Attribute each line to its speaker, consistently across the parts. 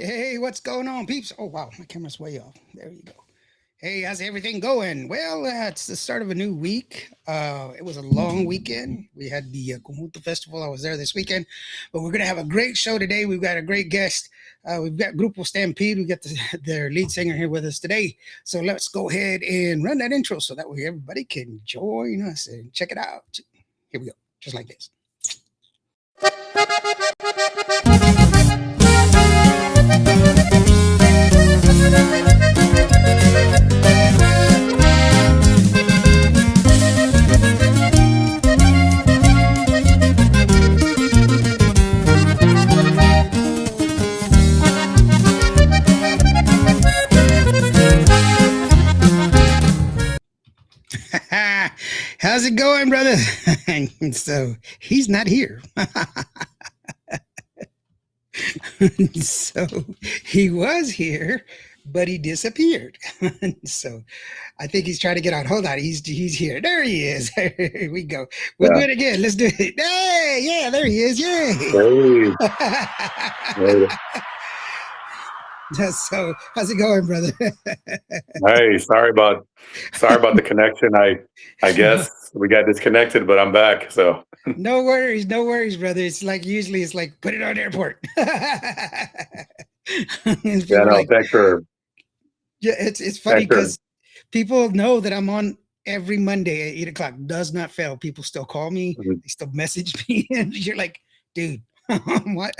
Speaker 1: Hey, what's going on, peeps? Oh, wow, my camera's way off. There you go. Hey, how's everything going? Well, it's the start of a new week. It was a long weekend. We had the Conjunto Festival. I was there this weekend, but we're going to have a great show today. We've got a great guest. We've got Grupo Stampede. We got their lead singer here with us today. So let's go ahead and run that intro so that way everybody can join us and check it out. Here we go, just like this. How's it going, brother? So he's not here. So he was here, but he disappeared. So I think he's trying to get out. Hold on, he's here. There he is. Here we go. We'll do it again. Let's do it. Hey, yeah, there he is. Yay.
Speaker 2: Hey.
Speaker 1: So how's it going, brother?
Speaker 2: Hey, sorry about the connection. I guess we got disconnected, but I'm back. So
Speaker 1: No worries, brother. It's like usually it's like put it on airport.
Speaker 2: yeah, no, thanks for
Speaker 1: Yeah, it's funny because people know that I'm on every Monday at 8 o'clock. Does not fail. People still call me.
Speaker 2: Mhm.
Speaker 1: They still message me, and you're like, dude, what?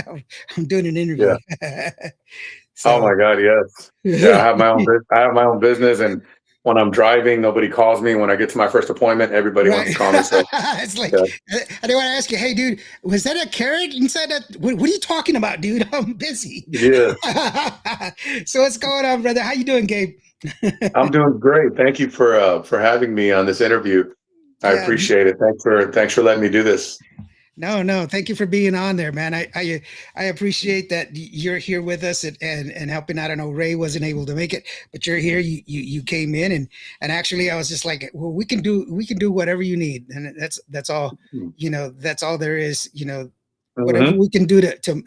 Speaker 1: I'm doing an interview.
Speaker 2: Yeah. Oh
Speaker 1: So
Speaker 2: my God, yes. Yeah, I have my own business, and when I'm driving, nobody calls me. When I get to my first appointment, everybody wants
Speaker 1: right,
Speaker 2: to call me. So
Speaker 1: it's like
Speaker 2: yeah,
Speaker 1: I didn't want to ask you, hey, dude, was that a carrot inside that? What are you talking about, dude? I'm busy.
Speaker 2: yeah,
Speaker 1: So what's going on, brother? How you doing, Gabe?
Speaker 2: I'm doing great. Thank you for having me on this interview. I
Speaker 1: Yeah,
Speaker 2: appreciate it. Thanks for letting me do this.
Speaker 1: no. Thank you for being on there, man. I appreciate that you're here with us and helping out. I know Ray wasn't able to make it, but you're here. You came in and actually I was just like, well, we can do whatever you need, and that's all. That's all there is. Whatever
Speaker 2: Hmm.
Speaker 1: we can do to.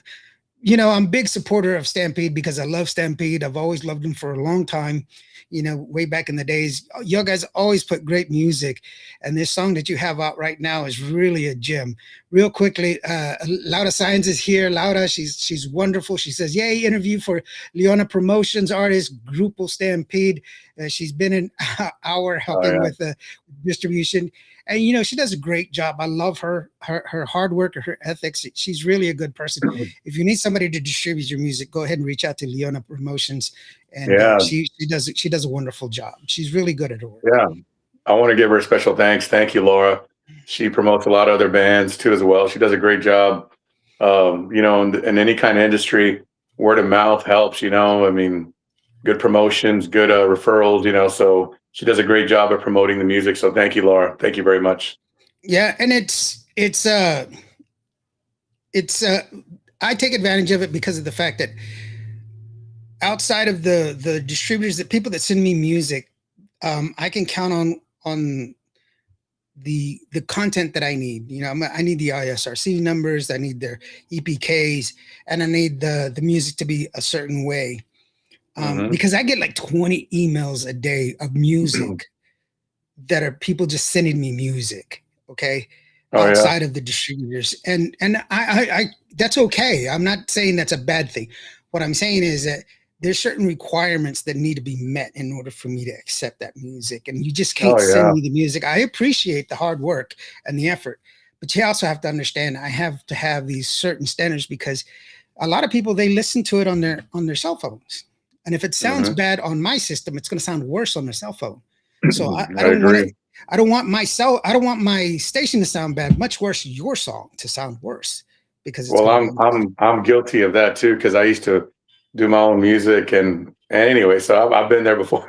Speaker 1: I'm a big supporter of Stampede because I love Stampede. I've always loved them for a long time. Way back in the days, you guys always put great music, and this song that you have out right now is really a gem. Real quickly, Laura Science is here. Laura, she's wonderful. She says, "Yay, interview for Leona Promotions artist Grupo Stampede." She's been an hour
Speaker 2: Oh
Speaker 1: helping with the distribution, and she does a great job. I love her hard work, her ethics. She's really a good person.
Speaker 2: yeah,
Speaker 1: If you need somebody to distribute your music, go ahead and reach out to Leona Promotions, and
Speaker 2: yeah,
Speaker 1: she does a wonderful job. She's really good at her work.
Speaker 2: yeah. I want to give her a special thanks. Thank you, Laura. She promotes a lot of other bands too, as well. She does a great job. In any kind of industry, word of mouth helps. I mean, good promotions, good referrals. So she does a great job of promoting the music. So thank you, Laura. Thank you very much.
Speaker 1: Yeah, and it's I take advantage of it because of the fact that outside of the distributors, the people that send me music, I can count on the content that I need. I need the ISRC numbers, I need their EPKs, and I need the music to be a certain way.
Speaker 2: Hmm.
Speaker 1: Because I get like 20 emails a day of music that are people just sending me music. Okay,
Speaker 2: Oh yeah.
Speaker 1: outside of the distributors, and I that's okay. I'm not saying that's a bad thing. What I'm saying is that there's certain requirements that need to be met in order for me to accept that music, and you just can't
Speaker 2: Oh
Speaker 1: send
Speaker 2: yeah.
Speaker 1: me the music. I appreciate the hard work and the effort, but you also have to understand I have to have these certain standards because a lot of people, they listen to it on their cell phones, and if it sounds
Speaker 2: Hmm.
Speaker 1: bad on my system, it's going to sound worse on their cell phone. So I
Speaker 2: I
Speaker 1: don't want to.
Speaker 2: agree.
Speaker 1: I don't want my station to sound bad. Much worse, your song to sound worse because it's
Speaker 2: Well,
Speaker 1: going to
Speaker 2: I'm
Speaker 1: come across.
Speaker 2: I'm I'm guilty of that too because I used to do my own music and anyway, so I've been there before.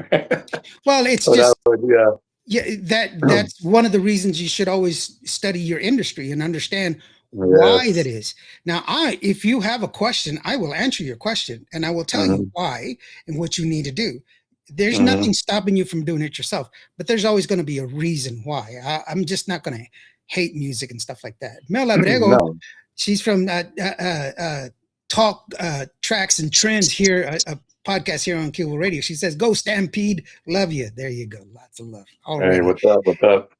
Speaker 1: Well, it's
Speaker 2: So that
Speaker 1: just
Speaker 2: was yeah.
Speaker 1: yeah. That's one of the reasons you should always study your industry and understand why that
Speaker 2: Yes.
Speaker 1: is. Now, if you have a question, I will answer your question and I will tell you
Speaker 2: Hmm.
Speaker 1: why and what you need to do. There's
Speaker 2: Hmm.
Speaker 1: nothing stopping you from doing it yourself, but there's always going to be a reason why. I'm just not going to hate music and stuff like that. Mel Abrego,
Speaker 2: No.
Speaker 1: she's from talk tracks and trends here, a podcast here on Cable Radio. She says, "Go Stampede, love you." There you go, lots of love
Speaker 2: Hey,
Speaker 1: already.
Speaker 2: what's up? What's up?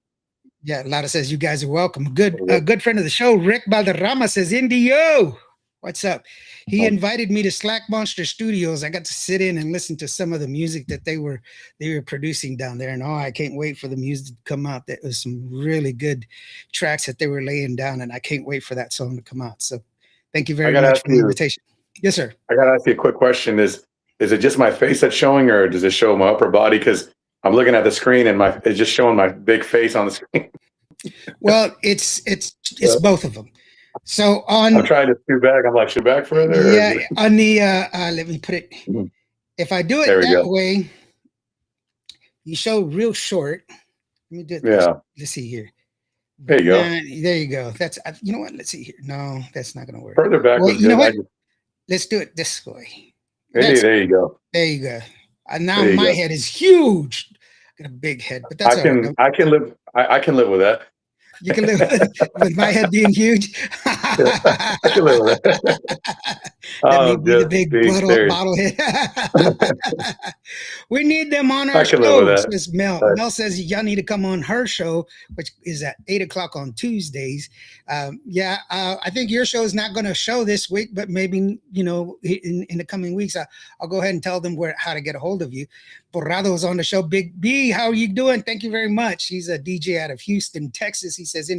Speaker 1: Yeah, Lada says you guys are welcome. Good friend of the show, Rick Valderrama says, "Indio, what's up?" He invited me to Slack Monster Studios. I got to sit in and listen to some of the music that they were producing down there, and I can't wait for the music to come out. That was some really good tracks that they were laying down, and I can't wait for that song to come out. So, thank you very much for the invitation. Yes, sir.
Speaker 2: I gotta ask you a quick question: Is it just my face that's showing, or does it show my upper body? Because I'm looking at the screen and it's just showing my big face on the screen.
Speaker 1: Well, it's both of them. So
Speaker 2: I'm trying to scoot back. I'm like, shoot back further.
Speaker 1: Yeah, on the let me put it. If I do it that way, you show real short. Let me do it.
Speaker 2: Yeah.
Speaker 1: Let's see here.
Speaker 2: There you go.
Speaker 1: There you go. That's you know what? Let's see here. No, that's not going to work.
Speaker 2: Further back.
Speaker 1: Well, you know what? Let's do it this way.
Speaker 2: There you go.
Speaker 1: There you go. Now my head is huge. I got a big head, but that's all right.
Speaker 2: I can live. I can live with that.
Speaker 1: You can live with my head being huge.
Speaker 2: I can live with that.
Speaker 1: Let me be the big bottle head. We need them on our show, says Mel. Mel says y'all need to come on her show, which is at 8:00 on Tuesdays. I think your show is not going to show this week, but maybe in the coming weeks, I'll go ahead and tell them how to get a hold of you. Borrado's on the show. Big B, how are you doing? Thank you very much. He's a DJ out of Houston, Texas. He says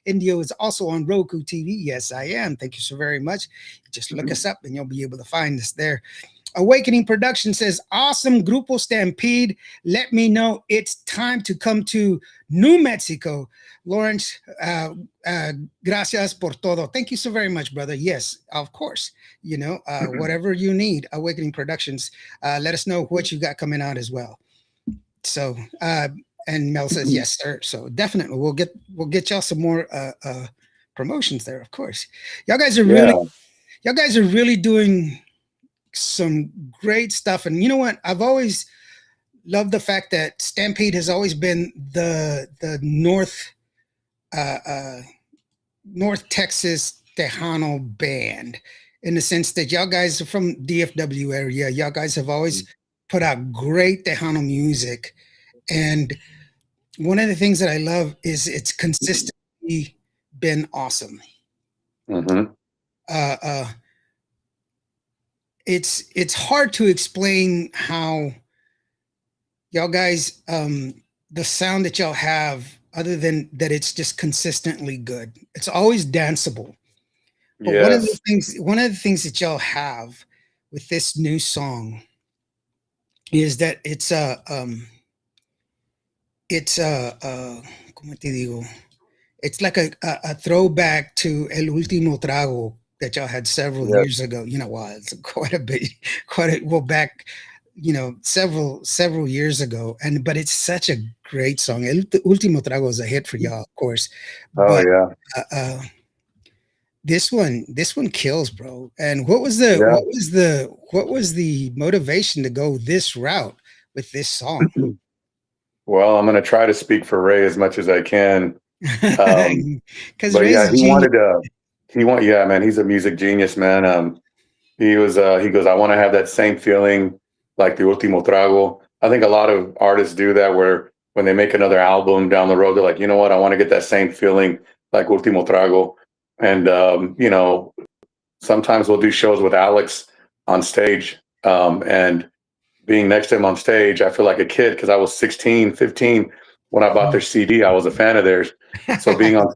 Speaker 1: Indio is also on Roku TV. Yes, I am. Thank you so very much. Just look us up and you'll be able to find us there. Awakening Production says, awesome Grupo Stampede. Let me know it's time to come to New Mexico. Lawrence, gracias por todo. Thank you so very much, brother. Yes, of course. Whatever you need, Awakening Productions, let us know what you got coming out as well. So, and Mel says, yes, sir. So definitely we'll get y'all some more promotions there, of course. Y'all guys are really doing some great stuff. And you know what? I've always loved the fact that Stampede has always been the North Texas Tejano band, in the sense that y'all guys are from DFW area. Y'all guys have always put out great Tejano music. And one of the things that I love is it's consistently been awesome.
Speaker 2: Mm-hmm.
Speaker 1: It's hard to explain how y'all guys, the sound that y'all have, other than that it's just consistently good. It's always danceable. But
Speaker 2: yes.
Speaker 1: one of the things that y'all have with this new song is that it's como te digo? It's like a throwback to El Último Trago that y'all had several years ago. It's back, several years ago. But it's such a great song. El Último Trago is a hit for y'all, of course. This one kills, bro. And what was the motivation to go this route with this song?
Speaker 2: Well, I'm going to try to speak for Ray as much as I can.
Speaker 1: Because Ray's a genius.
Speaker 2: Man, he's a music genius, man. He goes, I want to have that same feeling like the Último Trago. I think a lot of artists do that, where when they make another album down the road, they're like, you know what, I want to get that same feeling like Último Trago. And, sometimes we'll do shows with Alex on stage, and being next to him on stage, I feel like a kid, because I was 16, 15 when I bought their CD. I was a fan of theirs. So being on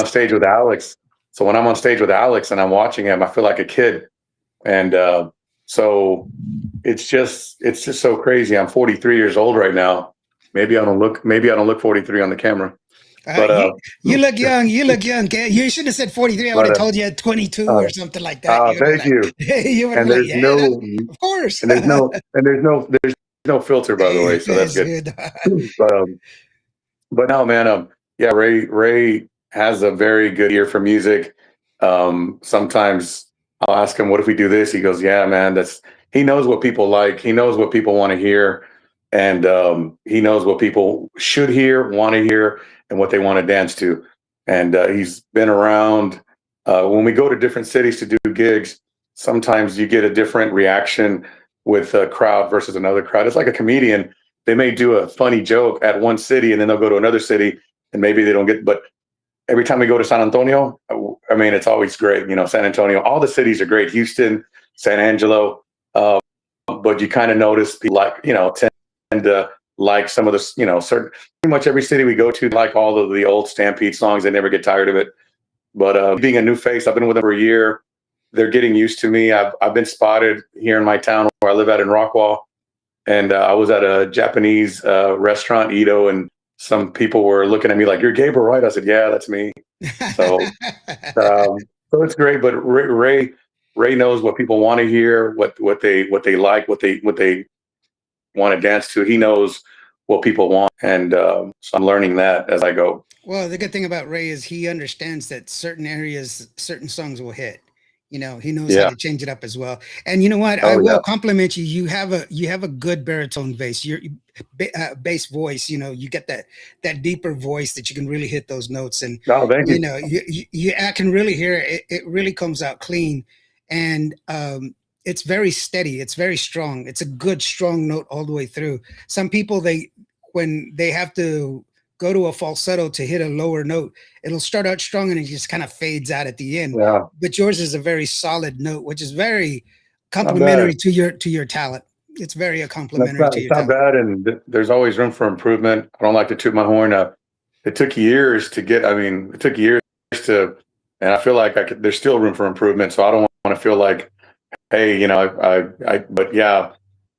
Speaker 2: stage with Alex. So when I'm on stage with Alex and I'm watching him, I feel like a kid. And so it's just so crazy. I'm 43 years old right now. Maybe I don't look 43 on the camera. But
Speaker 1: you look young. You look young. You should have said 43. I would have told you at 22 or something like that.
Speaker 2: Thank you.
Speaker 1: And there's of course.
Speaker 2: And there's no filter, by the way, so that's good. But no, man. Ray has a very good ear for music. Sometimes I'll ask him, "What if we do this?" He goes, "Yeah, man. He knows what people like. He knows what people want to hear, and he knows what people should hear, want to hear, and what they want to dance to." And he's been around. When we go to different cities to do gigs, sometimes you get a different reaction with a crowd versus another crowd. It's like a comedian. They may do a funny joke at one city and then they'll go to another city and maybe they don't get, but every time we go to San Antonio, I mean, it's always great. You know, San Antonio, all the cities are great. Houston, San Angelo, but you kind of notice people like, you know, tend to like some of the, you know, certain, pretty much every city we go to, like all of the old Stampede songs. They never get tired of it. But being a new face, I've been with them for a year. They're getting used to me. I've been spotted here in my town where I live at in Rockwall, and I was at a Japanese restaurant, Ito, and some people were looking at me like, "You're Gabriel, right?" I said, "Yeah, that's me." So, so it's great. But Ray knows what people want to hear, what they like, what they want to dance to. He knows what people want, and so I'm learning that as I go.
Speaker 1: Well, the good thing about Ray is he understands that certain areas, certain songs will hit. You know, he knows how
Speaker 2: Yeah.
Speaker 1: to change it up as well. And you know what? I
Speaker 2: Oh
Speaker 1: will
Speaker 2: yeah.
Speaker 1: compliment you. You have a good baritone bass. Your bass voice. You know, you get that deeper voice that you can really hit those notes. And
Speaker 2: No, thank
Speaker 1: you
Speaker 2: you.
Speaker 1: know, I can really hear it. It really comes out clean, and it's very steady. It's very strong. It's a good strong note all the way through. Some people when they have to go to a falsetto to hit a lower note, it'll start out strong and it just kind of fades out at the end.
Speaker 2: Yeah.
Speaker 1: But yours is a very solid note, which is very
Speaker 2: Not
Speaker 1: complimentary
Speaker 2: bad.
Speaker 1: to your talent. It's very
Speaker 2: That's
Speaker 1: complimentary
Speaker 2: not.
Speaker 1: to
Speaker 2: It's
Speaker 1: your
Speaker 2: not
Speaker 1: talent.
Speaker 2: bad, and there's always room for improvement. I don't like to toot my horn. It took years to get. I mean, it took years to, and I feel like there's still room for improvement. So I don't want to feel like, hey, you know, but yeah,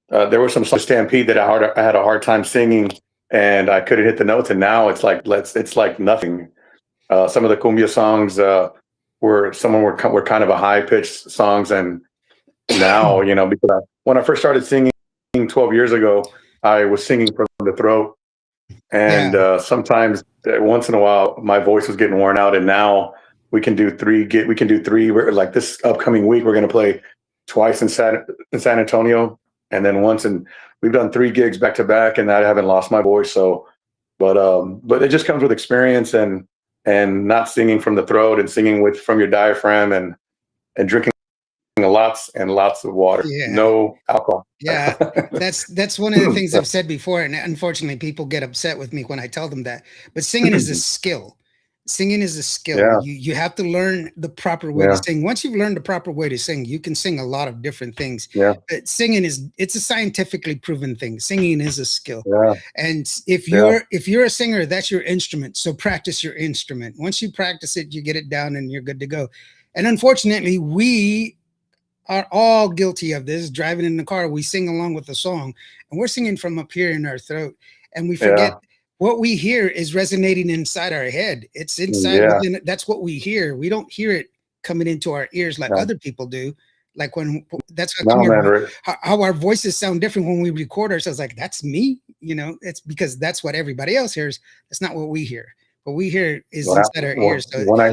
Speaker 2: there were some Stampede that I had a hard time singing, and I couldn't hit the notes. And now it's like nothing. Some of the cumbia songs were kind of a high pitched songs, and now, you know, because when I first started singing 12 years ago, I was singing from the throat, and
Speaker 1: Yeah,
Speaker 2: sometimes once in a while my voice was getting worn out, and now we can do three. Like this upcoming week we're going to play twice in San Antonio, and then once, and we've done 3 gigs back to back, and I haven't lost my voice. So but it just comes with experience, and not singing from the throat, and singing with from your diaphragm, and drinking lots and lots of water,
Speaker 1: yeah.
Speaker 2: no alcohol.
Speaker 1: Yeah, that's one of the things I've said before, and unfortunately, people get upset with me when I tell them that. But singing is a skill. Singing is a skill.
Speaker 2: Yeah,
Speaker 1: You have to learn the proper way to
Speaker 2: yeah,
Speaker 1: sing. Once you've learned the proper way to sing, you can sing a lot of different things.
Speaker 2: yeah,
Speaker 1: But singing it's a scientifically proven thing. Singing is a skill.
Speaker 2: yeah,
Speaker 1: And if
Speaker 2: yeah,
Speaker 1: you're a singer, that's your instrument. So practice your instrument. Once you practice it, you get it down and you're good to go. And unfortunately, we are all guilty of this. Driving in the car, we sing along with the song, and we're singing from up here in our throat, and we forget
Speaker 2: yeah,
Speaker 1: what we hear is resonating inside our head. It's inside
Speaker 2: yeah.
Speaker 1: within. That's what we hear. We don't hear it coming into our ears like
Speaker 2: Yeah.
Speaker 1: other people do. Like when that's how come
Speaker 2: No, man.
Speaker 1: how our voices sound different when we record ourselves. Like that's me, you know. It's because that's what everybody else hears. That's not what we hear. What we hear is inside our ears. So
Speaker 2: When I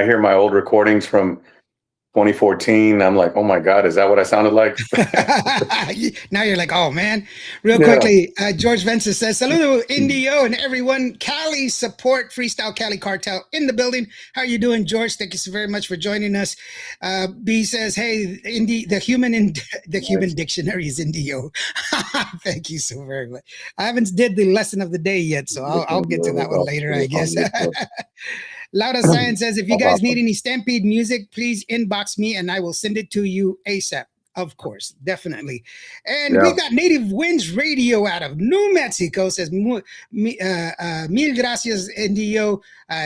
Speaker 2: hear my old recordings from 2014, I'm like, oh my god, is that what I sounded like?
Speaker 1: Now you're like, oh man. Real
Speaker 2: Yeah.
Speaker 1: quickly, George Vences says, Saludo, Indio, and everyone. Cali support Freestyle Cali Cartel in the building. How are you doing, George? Thank you so very much for joining us. B says, hey, the human
Speaker 2: Nice.
Speaker 1: dictionary is Indio. Thank you so very much. I haven't did the lesson of the day yet, so I'll get to that one later, I guess. Laura Science says, if you
Speaker 2: That's
Speaker 1: guys need
Speaker 2: awesome.
Speaker 1: any Stampede music, please inbox me and I will send it to you ASAP. Of course, definitely. And we
Speaker 2: Yeah.
Speaker 1: got Native Winds Radio out of New Mexico, says, mil gracias, Indio.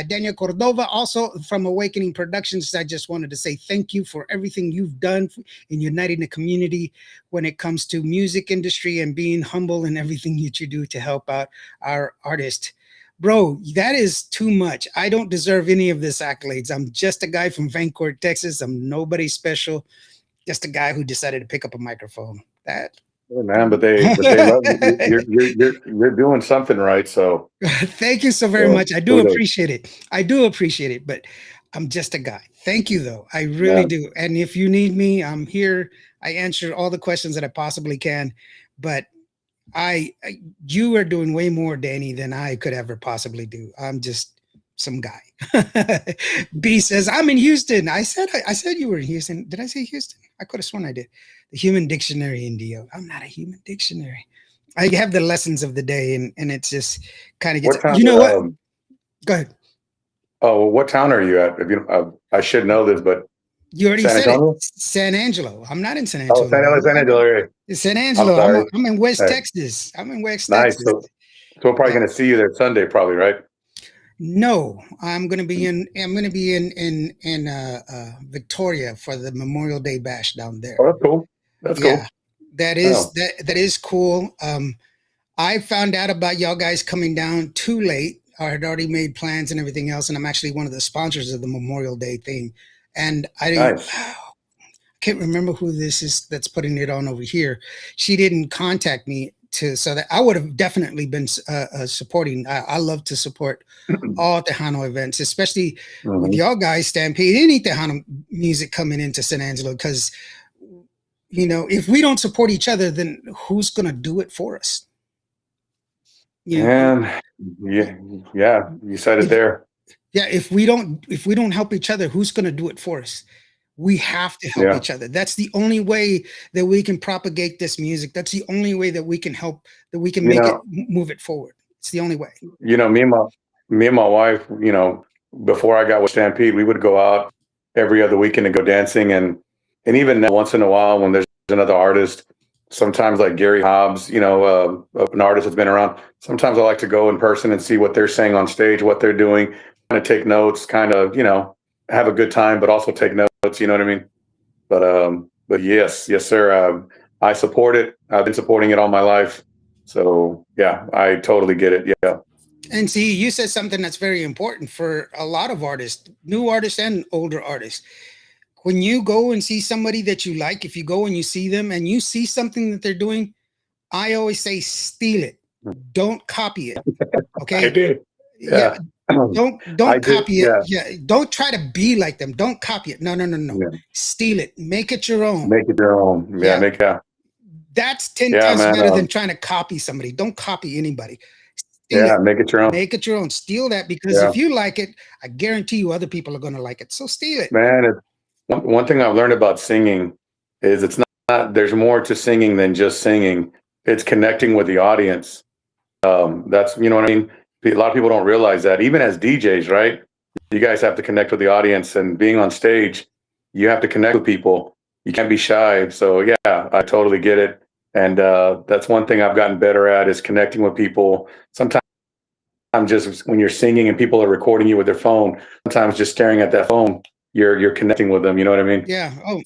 Speaker 1: Daniel Cordova, also from Awakening Productions. I just wanted to say thank you for everything you've done in uniting the community when it comes to music industry and being humble in everything that you do to help out our artists. Bro, that is too much. I don't deserve any of this accolades. I'm just a guy from Vancourt, Texas. I'm nobody special. Just a guy who decided to pick up a microphone. That.
Speaker 2: Yeah, man, but they love you. You're doing something right. So
Speaker 1: Thank you so very
Speaker 2: so
Speaker 1: much. I do
Speaker 2: kudos.
Speaker 1: appreciate it. I do appreciate it, but I'm just a guy. Thank you, though. I really
Speaker 2: Yeah.
Speaker 1: do. And if you need me, I'm here. I answer all the questions that I possibly can. But you are doing way more, Danny, than I could ever possibly do. I'm just some guy. B says, I'm in Houston. I said you were in Houston. Did I say Houston? I could have sworn I did. The Human Dictionary in Dio. I'm not a human dictionary. I have the lessons of the day, and it's just kind of gets.
Speaker 2: What town?
Speaker 1: You know what? Go ahead.
Speaker 2: Oh, what town are you at? If you, I should know this, but
Speaker 1: You already
Speaker 2: San
Speaker 1: said
Speaker 2: Antonio?
Speaker 1: it. San Angelo. I'm not in San
Speaker 2: Oh,
Speaker 1: Antonio.
Speaker 2: San Angelo area.
Speaker 1: San Angelo.
Speaker 2: sorry.
Speaker 1: I'm in West
Speaker 2: Hey.
Speaker 1: Texas. I'm in West
Speaker 2: Nice.
Speaker 1: Texas.
Speaker 2: So we're probably going to see you there Sunday, probably, right?
Speaker 1: No, I'm going to be in. I'm going to be in Victoria for the Memorial Day Bash down there.
Speaker 2: Oh, that's cool. That's cool.
Speaker 1: That is that is cool. I found out about y'all guys coming down too late. I had already made plans and everything else, and I'm actually one of the sponsors of the Memorial Day thing. And I didn't.
Speaker 2: Nice.
Speaker 1: Can't remember who this is that's putting it on over here. She didn't contact me so that I would have definitely been supporting. I love to support all Tejano events, especially with y'all guys, Stampede, any Tejano music coming into San Angelo, because, you know, if we don't support each other, then who's going to do it for us? You know?
Speaker 2: And yeah, you said it there.
Speaker 1: Yeah, if we don't help each other, who's going to do it for us? We have to help each other. That's the only way that we can propagate this music. That's the only way that we can help, that we can make it, move it forward. It's the only way.
Speaker 2: You know, me and my wife, you know, before I got with Stampede, we would go out every other weekend and go dancing. And even now, once in a while, when there's another artist, sometimes like Gary Hobbs, you know, an artist that's been around, sometimes I like to go in person and see what they're saying on stage, what they're doing, kind of take notes, kind of, you know, have a good time, but also take notes, you know what I mean? But yes, sir. I support it. I've been supporting it all my life. So yeah, I totally get it. Yeah.
Speaker 1: And see, you said something that's very important for a lot of artists, new artists and older artists. When you go and see somebody that you like, if you go and you see them and you see something that they're doing, I always say, steal it. Don't copy it. Okay.
Speaker 2: I did.
Speaker 1: Yeah. Don't copy it. Yeah. Don't try to be like them. Don't copy it. No. Yeah. Steal it. Make it your own.
Speaker 2: Make it your own. Yeah.
Speaker 1: That's 10 times better than trying to copy somebody. Don't copy anybody.
Speaker 2: Make it your own.
Speaker 1: Make it your own. Steal that, because if you like it, I guarantee you other people are going to like it. So steal it.
Speaker 2: Man, one thing I've learned about singing is it's not there's more to singing than just singing. It's connecting with the audience. That's, you know what I mean? A lot of people don't realize that. Even as DJs, right? You guys have to connect with the audience, and being on stage, you have to connect with people. You can't be shy. So yeah, I totally get it. And that's one thing I've gotten better at, is connecting with people. Sometimes just when you're singing and people are recording you with their phone, sometimes just staring at that phone, you're connecting with them. You know what I mean?
Speaker 1: Yeah.
Speaker 2: Oh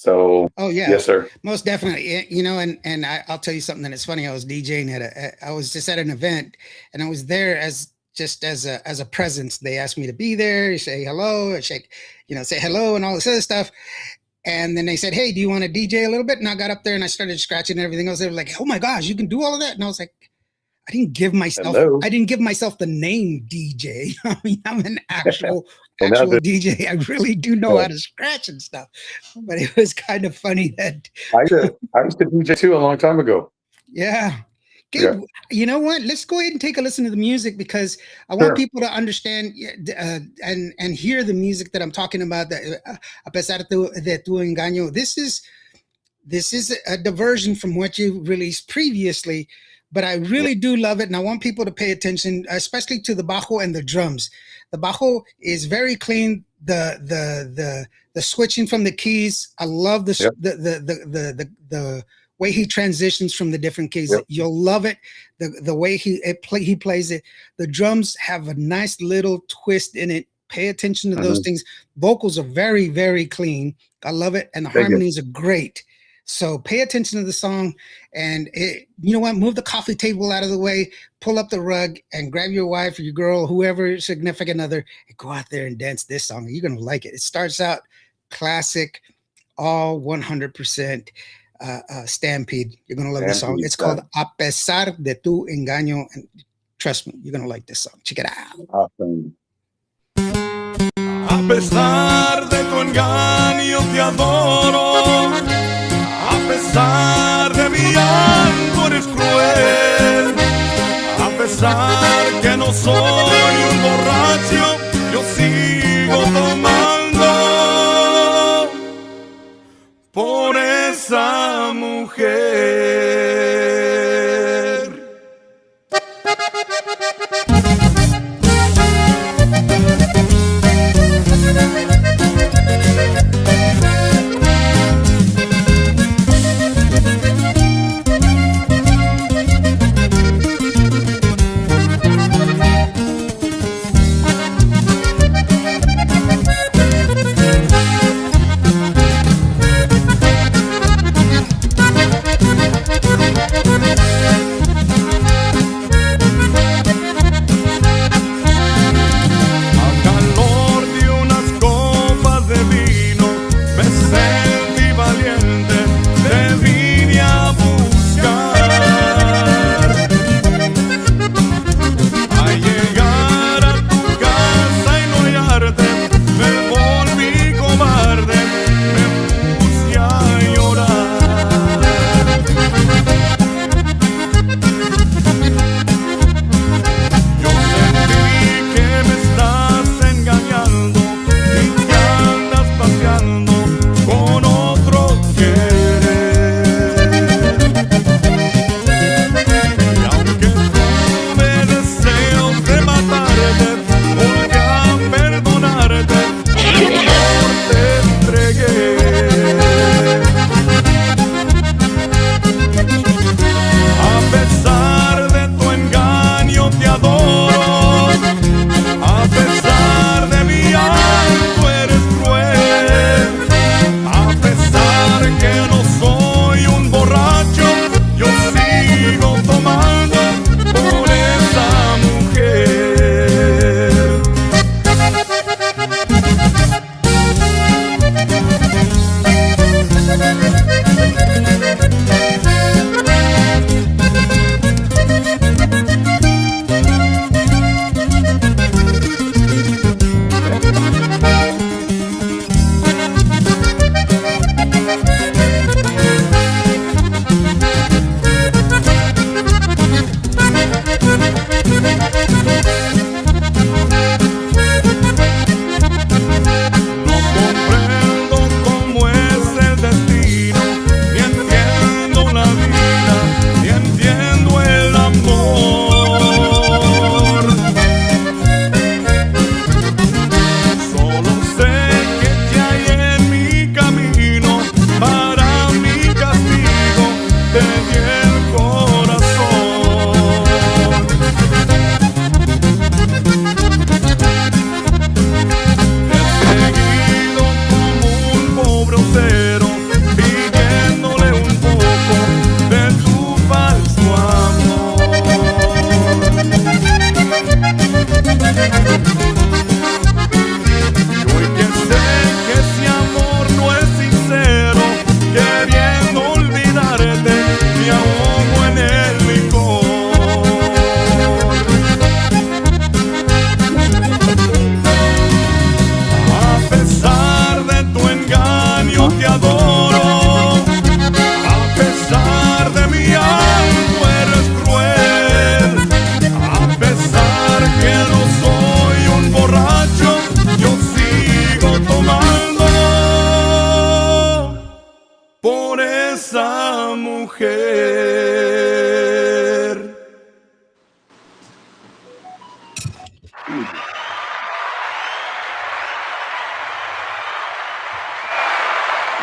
Speaker 2: yeah. Yes, sir.
Speaker 1: Most definitely. You know, and I'll tell you something that's funny. I was DJing I was just at an event, and I was there as a presence. They asked me to be there, say hello, say hello and all this other stuff. And then they said, hey, do you want to DJ a little bit? And I got up there and I started scratching and everything else. They were like, oh my gosh, you can do all of that. And I was like, I didn't give myself the name DJ. I mean, I'm an actual DJ. I really do know how to scratch and stuff. But it was kind of funny that
Speaker 2: I used to DJ too a long time ago.
Speaker 1: Yeah. Gabe, you know what? Let's go ahead and take a listen to the music, because I want people to understand and hear the music that I'm talking about. That a pesar de tu engaño. This is a diversion from what you released previously, but I really do love it, and I want people to pay attention, especially to the bajo and the drums. The bajo is very clean. The switching from the keys. I love the way he transitions from the different keys. You'll love it. The way he plays it. The drums have a nice little twist in it. Pay attention to those things. Vocals are very, very clean. I love it. And the harmonies are great. So pay attention to the song, and you know what? Move the coffee table out of the way, pull up the rug, and grab your wife or your girl, whoever, significant other, and go out there and dance this song. You're going to like it. It starts out classic, all 100%. Stampede. You're gonna love this song. It's called A Pesar de Tu Engaño, and trust me, you're gonna like this song. Check it out.
Speaker 2: Awesome.
Speaker 3: A pesar de tu engaño te adoro, a pesar de mi llanto eres cruel, a pesar que no soy un borracho, yo esa mujer.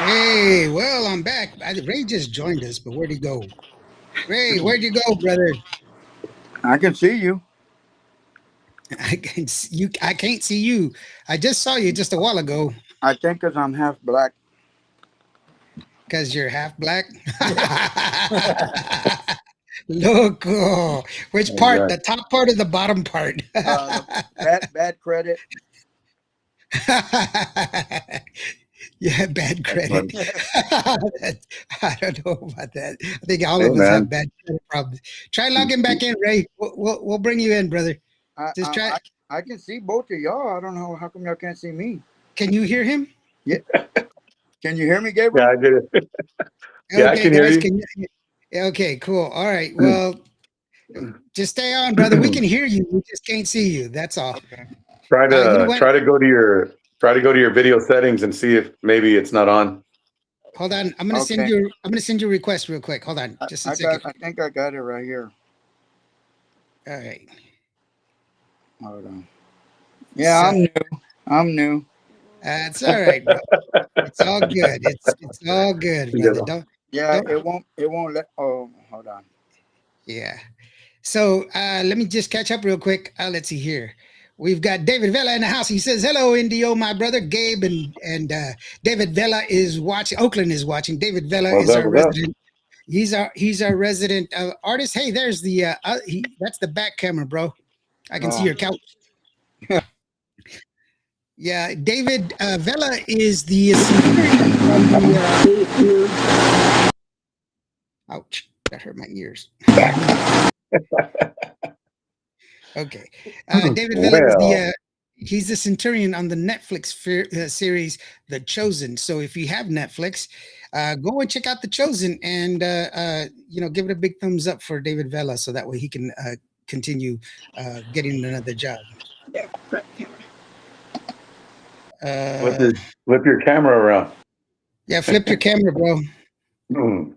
Speaker 1: Hey, well, I'm back. Ray just joined us, but where'd he go? Ray, where'd you go, brother?
Speaker 4: I can see you.
Speaker 1: I can't see you. I can't see you. I just saw you just a while ago.
Speaker 4: I think because I'm half black.
Speaker 1: Because you're half black. Loco. Which part?
Speaker 2: Exactly.
Speaker 1: The top part or the bottom part?
Speaker 4: Bad credit.
Speaker 1: Yeah, bad credit. I don't know about that. I think all
Speaker 2: Hey,
Speaker 1: of us
Speaker 2: man.
Speaker 1: have bad credit problems. Try logging back in, Ray. We'll bring you in, brother. Just try.
Speaker 4: I can see both of y'all. I don't know how come y'all can't see me.
Speaker 1: Can you hear him?
Speaker 4: Yeah. Can you hear me, Gabriel?
Speaker 2: Yeah, I did it. Yeah, I
Speaker 1: Okay,
Speaker 2: can hear
Speaker 1: guys.
Speaker 2: you.
Speaker 1: Okay, cool. All right. Well, just stay on, brother. We can hear you. We just can't see you. That's all.
Speaker 4: Okay.
Speaker 2: Try to
Speaker 1: you know what?
Speaker 2: go to your video settings and see if maybe it's not on.
Speaker 1: Hold on. I'm gonna send
Speaker 4: Okay.
Speaker 1: you. I'm gonna send you a request real quick. Hold on, just a second.
Speaker 4: I think I got it right here.
Speaker 1: All right.
Speaker 4: Hold on. Yeah,
Speaker 1: So
Speaker 4: I'm new. I'm new.
Speaker 1: it's all right, bro. It's all good. It's all good, brother.
Speaker 2: Together.
Speaker 4: Yeah,
Speaker 1: Don't.
Speaker 4: it won't let. Oh, hold on.
Speaker 1: Yeah. So let me just catch up real quick. Let's see here. We've got David Vela in the house. He says, "Hello, Indio, my brother Gabe, and David Vela is watching. Oakland is watching. David Vela
Speaker 2: What's
Speaker 1: is
Speaker 2: up?
Speaker 1: our
Speaker 2: What's up?
Speaker 1: resident. He's our resident artist. Hey, there's the that's the back camera, bro. I can see
Speaker 4: Oh,
Speaker 1: your couch. Yeah, David Vela is the centurion from the. Ouch! That hurt my ears. Okay. David Villa is
Speaker 2: Well,
Speaker 1: he's the centurion on the Netflix series The Chosen. So if you have Netflix, go and check out The Chosen and give it a big thumbs up for David Vela so that way he can continue getting another job.
Speaker 2: flip
Speaker 1: Uh,
Speaker 2: your flip your camera around.
Speaker 1: yeah, flip your camera, bro.
Speaker 2: Mm.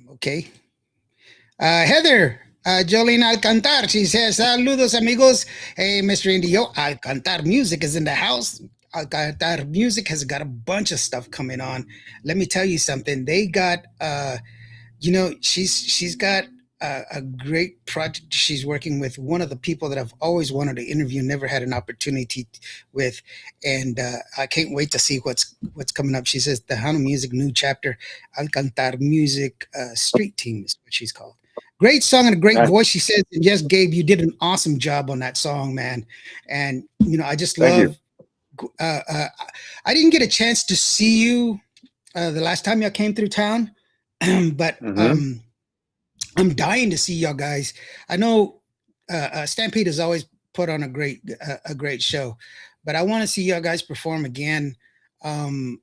Speaker 1: Okay. Heather, Jolene Alcantar, she says, saludos amigos. Hey, Mr. Indio, Alcantar Music is in the house. Alcantar Music has got a bunch of stuff coming on. Let me tell you something. They got, she's got a great project she's working with. One of the people that I've always wanted to interview, never had an opportunity with, and I can't wait to see what's coming up. She says Tejano Music new chapter, Alcantar Music Street Team is what she's called. Great song and a great
Speaker 2: Nice.
Speaker 1: voice, she says. And yes, Gabe, you did an awesome job on that song, man. And I just
Speaker 2: Thank you.
Speaker 1: love. I didn't get a chance to see you the last time y'all came through town, but
Speaker 2: Mm-hmm.
Speaker 1: I'm dying to see y'all guys. I know Stampede has always put on a great show, but I want to see y'all guys perform again. And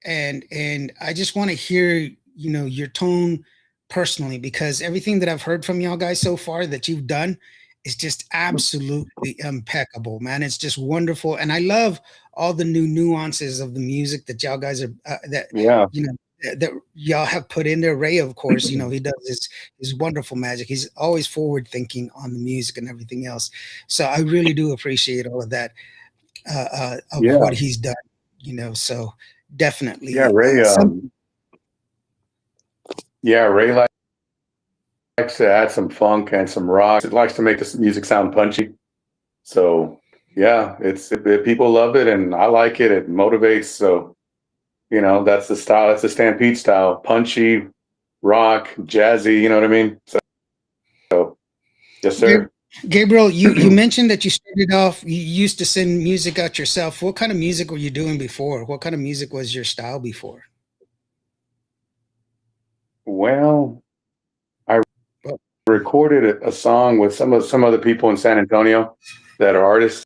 Speaker 1: I just want to hear your tone personally, because everything that I've heard from y'all guys so far that you've done is just absolutely impeccable, man. It's just wonderful, and I love all the new nuances of the music that y'all guys are
Speaker 2: Yeah.
Speaker 1: that y'all have put in there. Ray, of course, he does his wonderful magic. He's always forward thinking on the music and everything else. So I really do appreciate all of that of
Speaker 2: Yeah.
Speaker 1: what he's done. So definitely.
Speaker 2: Yeah. Ray. Ray likes to add some funk and some rock. It likes to make the music sound punchy. So yeah, people love it, and I like it. It motivates. So that's the style. That's the Stampede style: punchy, rock, jazzy. You know what I mean? So yes, sir.
Speaker 1: Gabriel, you mentioned that you started off, you used to send music out yourself. What kind of music were you doing before? What kind of music was your style before?
Speaker 2: Well, I
Speaker 1: Well,
Speaker 2: recorded a song with some other people in San Antonio that are artists,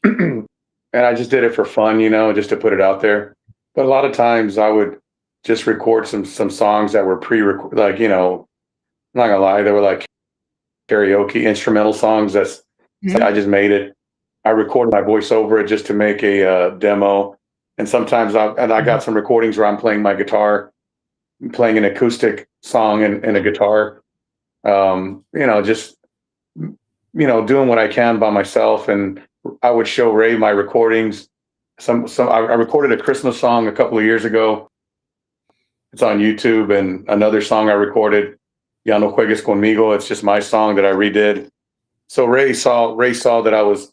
Speaker 2: and I just did it for fun, just to put it out there. But a lot of times I would just record some songs that were pre-recorded, like I'm not gonna lie, they were like karaoke instrumental songs. I just made it. I recorded my voice over it just to make a demo. And sometimes I got some recordings where I'm playing my guitar, playing an acoustic song and a guitar. Just doing what I can by myself. And I would show Ray my recordings. I recorded a Christmas song a couple of years ago. It's on YouTube, and another song I recorded, Ya no juegues conmigo. It's just my song that I redid. So Ray saw that I was,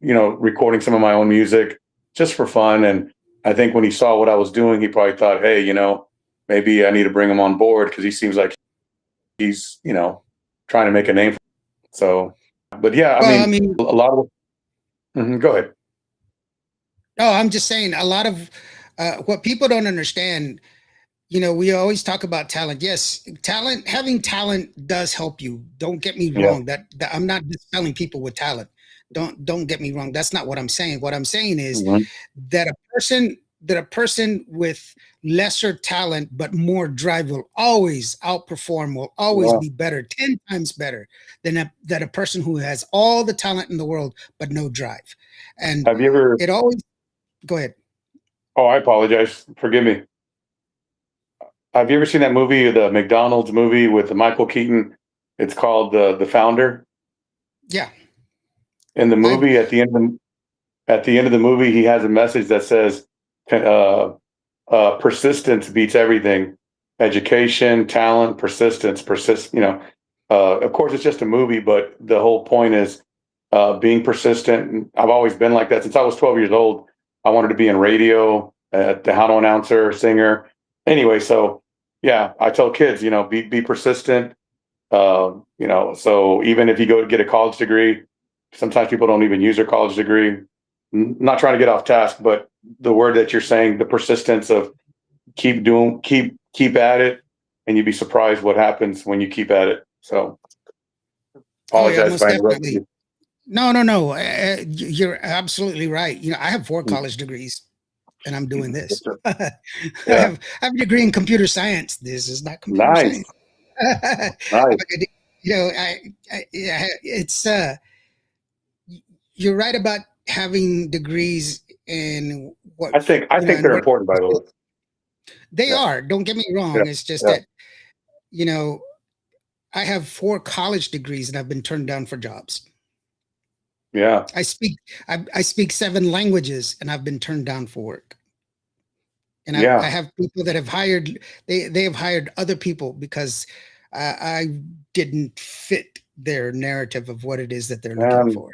Speaker 2: recording some of my own music just for fun. And I think when he saw what I was doing, he probably thought, hey, maybe I need to bring him on board, because he seems like he's, trying to make a name. So, but yeah,
Speaker 1: well,
Speaker 2: I mean, a lot of. Go ahead.
Speaker 1: no, I'm just saying a lot of what people don't understand. We always talk about talent. Yes, having talent does help you. Don't get me
Speaker 2: Yeah.
Speaker 1: wrong. That I'm not dispelling people with talent. Don't get me wrong. That's not what I'm saying. What I'm saying is
Speaker 2: Mhm.
Speaker 1: that a person with lesser talent but more drive will always outperform, will always
Speaker 2: Yeah.
Speaker 1: be better, 10 times better than a person who has all the talent in the world but no drive. And
Speaker 2: Have you ever?
Speaker 1: it always go ahead.
Speaker 2: Oh, I apologize. Forgive me. Have you ever seen that movie, the McDonald's movie with Michael Keaton? It's called the Founder.
Speaker 1: Yeah.
Speaker 2: In the
Speaker 1: I've
Speaker 2: movie, at the end of the movie, he has a message that says, uh, "Persistence beats everything. Education, talent, persistence, persist." Of course, it's just a movie, but the whole point is being persistent. And I've always been like that since I was 12 years old. I wanted to be in radio, the Tejano announcer, singer. Anyway, so yeah, I tell kids, be persistent. So even if you go to get a college degree, sometimes people don't even use their college degree. Not trying to get off task, but the word that you're saying, the persistence of keep at it, and you'd be surprised what happens when you keep at it. So
Speaker 1: Oh yeah,
Speaker 2: apologize if
Speaker 1: most
Speaker 2: I interrupted
Speaker 1: definitely.
Speaker 2: you.
Speaker 1: No. You're absolutely right. I have 4 college degrees, and I'm doing this. I
Speaker 2: Yeah,
Speaker 1: have a degree in computer science. This is not computer
Speaker 2: nice,
Speaker 1: science. I
Speaker 2: nice.
Speaker 1: have a good- yeah, it's you're right about having degrees in what
Speaker 2: I think
Speaker 1: and
Speaker 2: they're
Speaker 1: what
Speaker 2: important, by the way.
Speaker 1: they
Speaker 2: Yeah,
Speaker 1: are. Don't get me
Speaker 2: yeah,
Speaker 1: wrong. It's just
Speaker 2: yeah,
Speaker 1: that you know I have 4 college degrees and I've been turned down for jobs.
Speaker 2: yeah,
Speaker 1: I speak I speak 7 languages and I've been turned down for work. And I
Speaker 2: yeah.
Speaker 1: have people that have hired they have hired other people because I didn't fit their narrative of what it is that they're looking
Speaker 2: Um,
Speaker 1: for.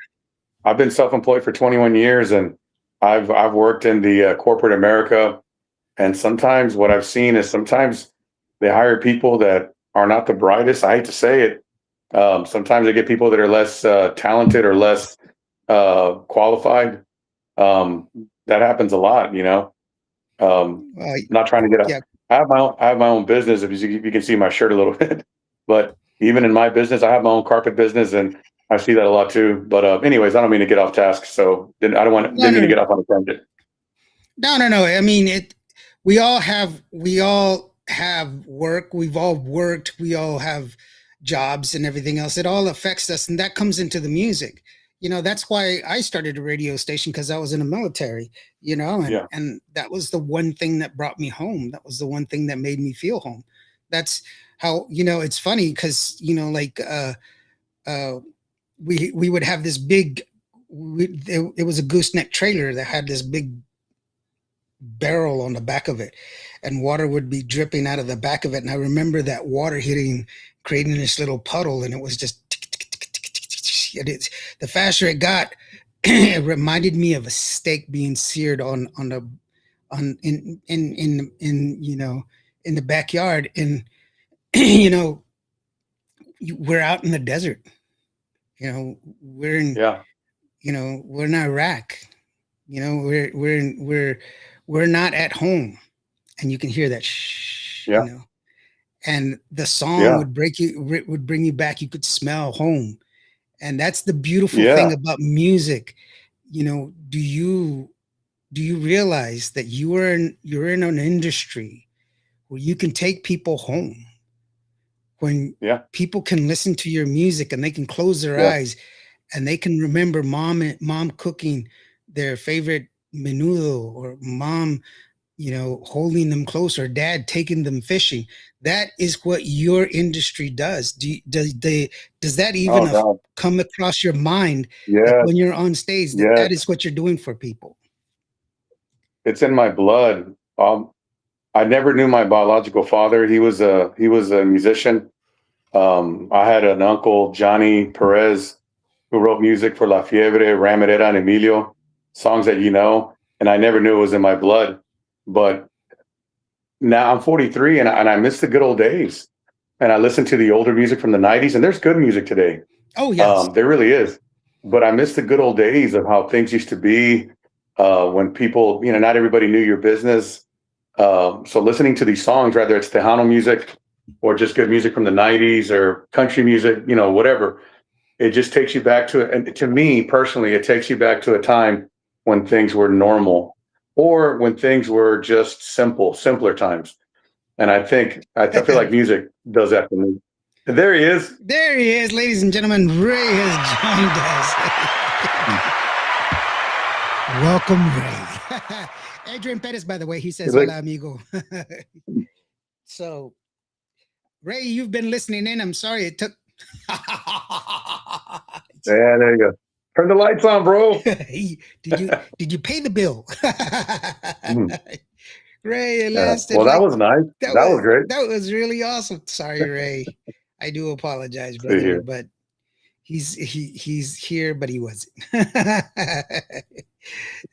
Speaker 2: I've been self-employed for 21 years, and I've worked in the corporate America. And sometimes what I've seen is sometimes they hire people that are not the brightest. I hate to say it. Sometimes they get people that are less talented or less qualified. Um, that happens a lot. Um,
Speaker 1: Uh,
Speaker 2: not trying to get
Speaker 1: yeah,
Speaker 2: up. I have my own business. If you can see my shirt a little bit, but even in my business, I have my own carpet business, and I see that a lot too. But anyways, I don't mean to get off task. So
Speaker 1: no,
Speaker 2: didn't mean
Speaker 1: no,
Speaker 2: to
Speaker 1: no,
Speaker 2: get off on a tangent.
Speaker 1: no. I mean, we all have work. We've all worked. We all have jobs and everything else. It all affects us, and that comes into the music. That's why I started a radio station because I was in the military. And
Speaker 2: Yeah,
Speaker 1: that was the one thing that brought me home. That was the one thing that made me feel home. That's how it's funny because like uh, we would have this big. It was a gooseneck trailer that had this big barrel on the back of it, and water would be dripping out of the back of it. And I remember that water hitting, creating this little puddle, and it was just and it's the faster it got, it reminded me of a steak being seared on the on in in the backyard. And you know we're out in the desert. We're in
Speaker 2: yeah,
Speaker 1: we're in Iraq. We're not at home, and you can hear that shh,
Speaker 2: yeah,
Speaker 1: and the song
Speaker 2: yeah,
Speaker 1: would bring you back. You could smell home, and that's the beautiful thing
Speaker 2: yeah,
Speaker 1: about music. Do you realize that you're in an industry where you can take people home, when
Speaker 2: yeah,
Speaker 1: people can listen to your music and they can close their
Speaker 2: yeah,
Speaker 1: eyes and they can remember mom cooking their favorite menudo, or mom holding them close, or dad taking them fishing. That is what your industry does. Does that even
Speaker 2: oh God,
Speaker 1: come across your mind, that
Speaker 2: yes,
Speaker 1: when you're on stage, that
Speaker 2: yes.
Speaker 1: is what you're doing for people?
Speaker 2: It's in my blood. I never knew my biological father. He was a musician. I had an uncle, Johnny Perez, who wrote music for La Fiebre, Ramirera, and Emilio, songs that and I never knew it was in my blood. But now I'm 43, and I miss the good old days. And I listen to the older music from the 90s, and there's good music today.
Speaker 1: Oh yes.
Speaker 2: There really is. But I miss the good old days of how things used to be, when people, not everybody knew your business. So listening to these songs, whether it's Tejano music or just good music from the 90s or country music, whatever, it just takes you back to it. And to me personally, it takes you back to a time when things were normal, or when things were just simpler times. And I feel like music does that for me. And there he is.
Speaker 1: There he is, ladies and gentlemen. Ray has joined us. Welcome, Ray. Adrian Pettis, by the way, he says
Speaker 2: He's like,
Speaker 1: hola amigo. So, Ray, you've been listening in. I'm sorry it took.
Speaker 2: Yeah, there you go. Turn the lights on, bro.
Speaker 1: Did you pay the bill?
Speaker 2: Mm,
Speaker 1: Ray, it
Speaker 2: yeah.
Speaker 1: lasted
Speaker 2: Well, that
Speaker 1: like
Speaker 2: was nice. That was great.
Speaker 1: that was really awesome. Sorry, Ray. I do apologize,
Speaker 2: See
Speaker 1: brother,
Speaker 2: here.
Speaker 1: but he's here, but he wasn't.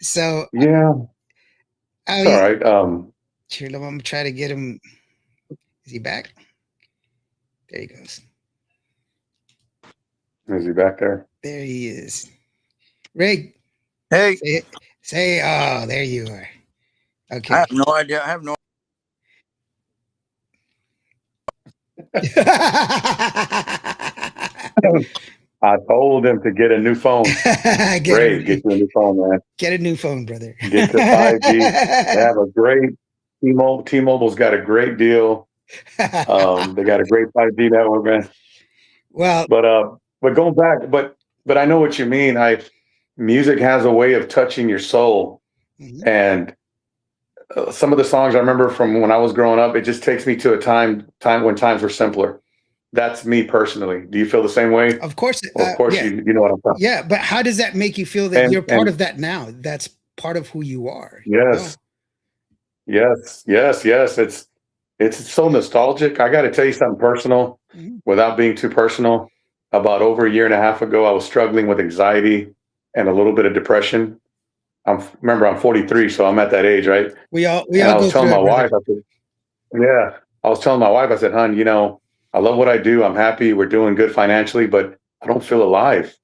Speaker 1: So
Speaker 2: Yeah, it's all right.
Speaker 1: here, I'm gonna try to get him. Is he back? There he goes.
Speaker 2: Is he back there?
Speaker 1: There he is. Ray,
Speaker 4: Hey,
Speaker 1: say, oh, there you are.
Speaker 4: I
Speaker 1: Okay.
Speaker 4: have no idea. I have no.
Speaker 2: I told him to get a new phone. Ray, get you a new phone, man.
Speaker 1: Get a new phone, brother.
Speaker 2: Get to 5G. They have a great T-Mobile. T-Mobile's got a great deal. They got a great 5G network, man.
Speaker 1: Well,
Speaker 2: but going back, but I know what you mean. Music has a way of touching your soul,
Speaker 1: mhm.
Speaker 2: and some of the songs I remember from when I was growing up, it just takes me to a time when times were simpler. That's me personally. Do you feel the same way?
Speaker 1: Of course,
Speaker 2: Well, of course,
Speaker 1: yeah,
Speaker 2: you know what I'm talking.
Speaker 1: yeah. But how does that make you feel that you're part
Speaker 2: And
Speaker 1: of that now? That's part of who you are.
Speaker 2: yes, yes. It's so nostalgic. I got to tell you something personal,
Speaker 1: Mhm.
Speaker 2: without being too personal. About over a year and a half ago, I was struggling with anxiety and a little bit of depression. Remember, I'm 43, so I'm at that age, right?
Speaker 1: We all
Speaker 2: And I
Speaker 1: go
Speaker 2: was telling
Speaker 1: through
Speaker 2: my
Speaker 1: it, brother.
Speaker 2: wife, I said, yeah, I was telling my wife, I said, hon, I love what I do. I'm happy. We're doing good financially, but I don't feel alive.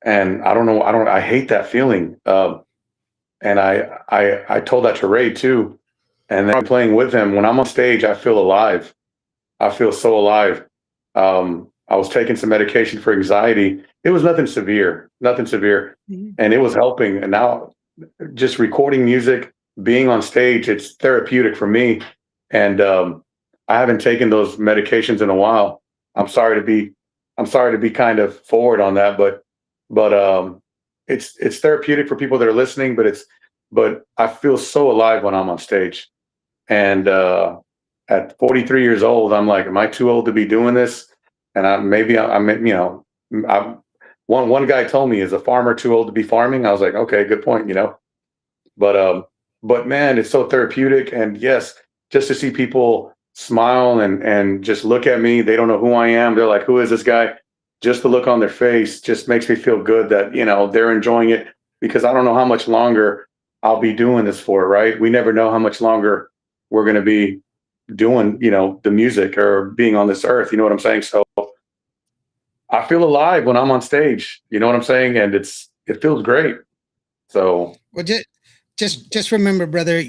Speaker 2: And I don't know. I hate that feeling. And I told that to Ray too. And then I'm playing with him. When I'm on stage, I feel alive. I feel so alive. I was taking some medication for anxiety. It was nothing severe,
Speaker 1: Mhm.
Speaker 2: and it was helping. And now, just recording music, being on stage, it's therapeutic for me. And I haven't taken those medications in a while. I'm sorry to be, I'm sorry to be kind of forward on that, but it's therapeutic for people that are listening. But I feel so alive when I'm on stage. And at 43 years old, I'm like, am I too old to be doing this? And I, one guy told me, is a farmer too old to be farming? I was like, okay, good point. But man, it's so therapeutic. And yes, just to see people smile and just look at me, they don't know who I am. They're like, who is this guy? Just the look on their face just makes me feel good that they're enjoying it, because I don't know how much longer I'll be doing this for. Right? We never know how much longer we're going to be doing the music or being on this earth. You know what I'm saying? So I feel alive when I'm on stage. You know what I'm saying? And it feels great. So
Speaker 1: Well, just remember, brother.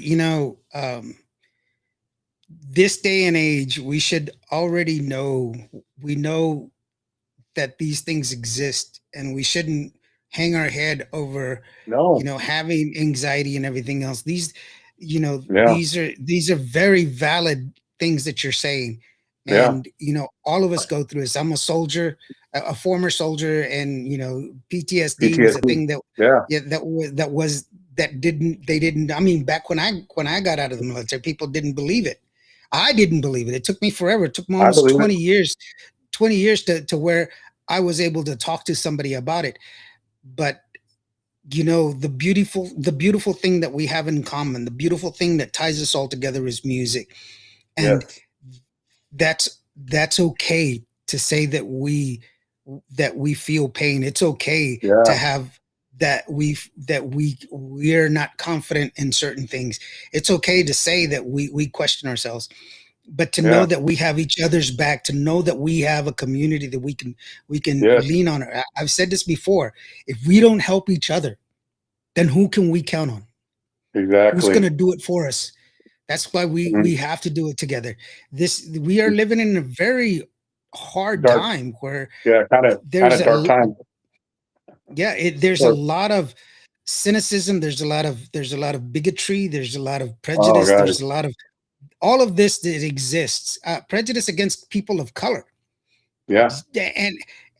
Speaker 1: This day and age, we should already know. We know that these things exist, and we shouldn't hang our head over
Speaker 2: no,
Speaker 1: having anxiety and everything else.
Speaker 2: yeah,
Speaker 1: These are very valid things that you're saying.
Speaker 2: yeah,
Speaker 1: And all of us go through this. I'm a soldier, a former soldier, and PTSD was a
Speaker 2: PTSD.
Speaker 1: thing that,
Speaker 2: Yeah,
Speaker 1: yeah, that didn't they didn't I mean, back when I got out of the military, people didn't believe it. I didn't believe it. It took me forever. It took me
Speaker 2: I
Speaker 1: almost
Speaker 2: believe it.
Speaker 1: 20 years to where I was able to talk to somebody about it. But the beautiful thing that we have in common, the beautiful thing that ties us all together is music. And
Speaker 2: Yes,
Speaker 1: that's okay to say that we feel pain. It's okay to
Speaker 2: yeah,
Speaker 1: have that we're not confident in certain things. It's okay to say that we question ourselves, but to know
Speaker 2: yeah,
Speaker 1: that we have each other's back, to know that we have a community that we can
Speaker 2: yes,
Speaker 1: lean on. I've said this before. If we don't help each other, then who can we count on? Who's going
Speaker 2: exactly.
Speaker 1: to do it for us? That's why we
Speaker 2: Mhm.
Speaker 1: we have to do it together. We are living in a very hard
Speaker 2: Dark,
Speaker 1: time where
Speaker 2: yeah, kind
Speaker 1: there's
Speaker 2: of dark
Speaker 1: a
Speaker 2: time.
Speaker 1: there's a
Speaker 2: Or-
Speaker 1: lot of cynicism, there's a lot of bigotry, there's a lot of
Speaker 2: Oh
Speaker 1: prejudice,
Speaker 2: God,
Speaker 1: there's a lot of all of this that exists. Prejudice against people of color.
Speaker 2: yeah,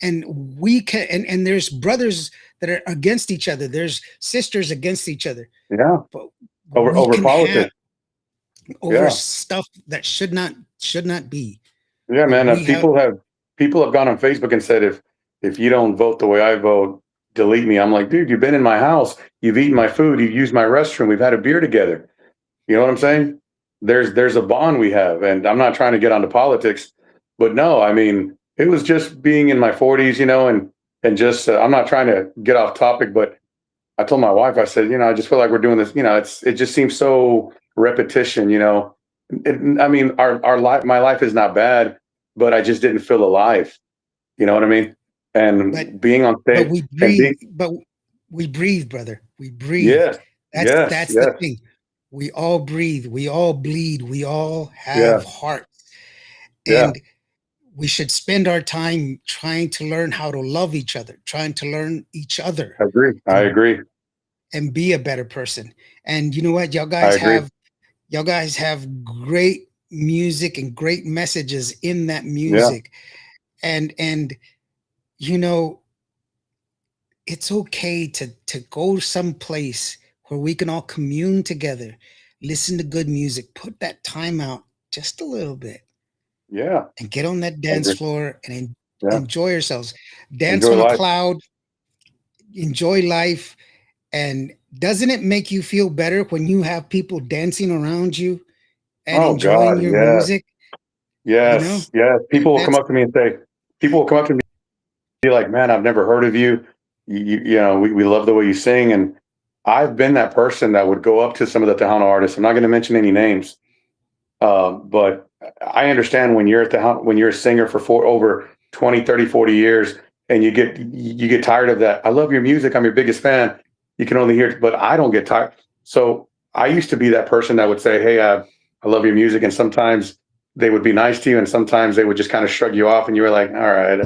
Speaker 1: And we can and there's brothers that are against each other, there's sisters against each other,
Speaker 2: yeah.
Speaker 1: but we
Speaker 2: Over
Speaker 1: can have
Speaker 2: politics.
Speaker 1: over
Speaker 2: Yeah,
Speaker 1: stuff that should not should not be.
Speaker 2: Yeah,
Speaker 1: But
Speaker 2: man.
Speaker 1: we have
Speaker 2: People have gone on Facebook and said if you don't vote the way I vote, delete me. I'm like, dude, you've been in my house, you've eaten my food, you've used my restroom, we've had a beer together. You know what I'm saying? There's a bond we have, and I'm not trying to get onto politics, but no, I mean, it was just being in my 40s, you know, and just I'm not trying to get off topic, but I told my wife, I said, you know, I just feel like we're doing this, you know, it just seems so repetition, you know. I mean, our life, my life is not bad, but I just didn't feel alive. You know what I mean?
Speaker 1: but
Speaker 2: And being on
Speaker 1: but
Speaker 2: stage
Speaker 1: we
Speaker 2: and
Speaker 1: breathe,
Speaker 2: being,
Speaker 1: but we breathe, brother. We breathe.
Speaker 2: yes, yes,
Speaker 1: That's the
Speaker 2: yes,
Speaker 1: thing. We all breathe, we all bleed, we all
Speaker 2: yeah,
Speaker 1: have hearts.
Speaker 2: yeah.
Speaker 1: And we should spend our time trying to learn how to love each other, trying to learn each other
Speaker 2: I agree. I
Speaker 1: and
Speaker 2: agree.
Speaker 1: be a better person. And you know what?
Speaker 2: I agree.
Speaker 1: Y'all guys have great music and great messages in that
Speaker 2: Yeah,
Speaker 1: music. And you know, it's okay to go someplace where we can all commune together, listen to good music, put that time out just a little bit
Speaker 2: yeah.
Speaker 1: and get on that
Speaker 2: I
Speaker 1: dance
Speaker 2: agree.
Speaker 1: floor and
Speaker 2: Yeah.
Speaker 1: enjoy yourselves. Dance
Speaker 2: Enjoy
Speaker 1: on a
Speaker 2: life.
Speaker 1: cloud, enjoy life. And doesn't it make you feel better when you have people dancing around you and
Speaker 2: Oh God,
Speaker 1: enjoying your
Speaker 2: yes,
Speaker 1: music? You know,
Speaker 2: yes, yes. People will come
Speaker 1: that's
Speaker 2: up to me and say, people will come up to me and be like, man, I've never heard of you. You know, we love the way you sing. And I've been that person that would go up to some of the Tejano artists. I'm not going to mention any names. But I understand when you're when you're a singer for over 20, 30, 40 years and you get tired of that. I love your music. I'm your biggest fan. You can only hear it, but I don't get tired. So I used to be that person that would say, hey, I love your music. And sometimes they would be nice to you. And sometimes they would just kind of shrug you off. And you were like, all right.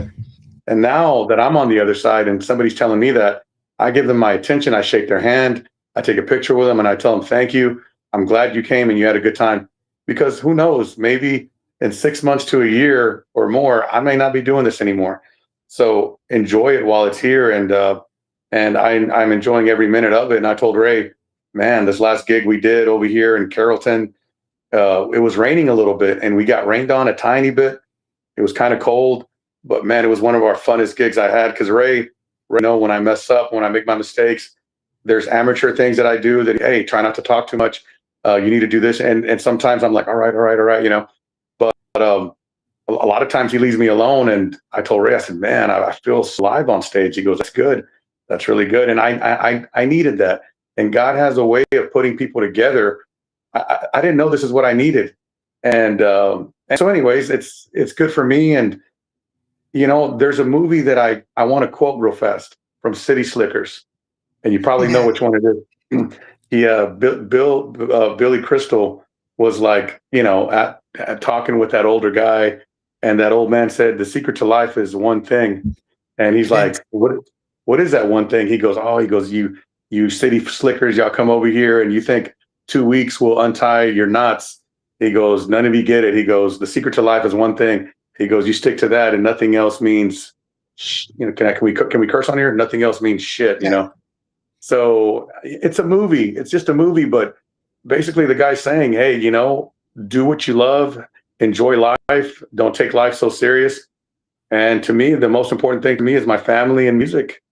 Speaker 2: And now that I'm on the other side and somebody's telling me that, I give them my attention. I shake their hand. I take a picture with them and I tell them, thank you. I'm glad you came and you had a good time. Because who knows, maybe in 6 months to a year or more, I may not be doing this anymore. So enjoy it while it's here. And I'm enjoying every minute of it. And I told Ray, man, this last gig we did over here in Carrollton, it was raining a little bit and we got rained on a tiny bit. It was kind of cold, but man, it was one of our funnest gigs I had because Ray, you know, when I mess up, when I make my mistakes, there's amateur things that I do that, hey, try not to talk too much. You need to do this. And sometimes I'm like, all right, all right, all right, you know. But a lot of times he leaves me alone. And I told Ray, I said, man, I feel live on stage. He goes, that's good. That's really good. And I needed that. And God has a way of putting people together. I didn't know this is what I needed. And so anyways, it's good for me. And you know, there's a movie that I want to quote real fast from City Slickers, and you probably know
Speaker 1: yeah,
Speaker 2: which one it is. Billy Crystal was like, you know, at talking with that older guy, and that old man said, "The secret to life is one thing," and he's
Speaker 1: that's
Speaker 2: like, What is that one thing?" He goes, "Oh, you city slickers, y'all come over here, and you think 2 weeks will untie your knots." He goes, "None of you get it." He goes, "The secret to life is one thing." He goes, "You stick to that, and nothing else means, you know, can we curse on here? Nothing else means shit, you
Speaker 1: yeah,
Speaker 2: know." So it's a movie. It's just a movie, but basically the guy's saying, "Hey, you know, do what you love, enjoy life, don't take life so serious." And to me, the most important thing to me is my family and music,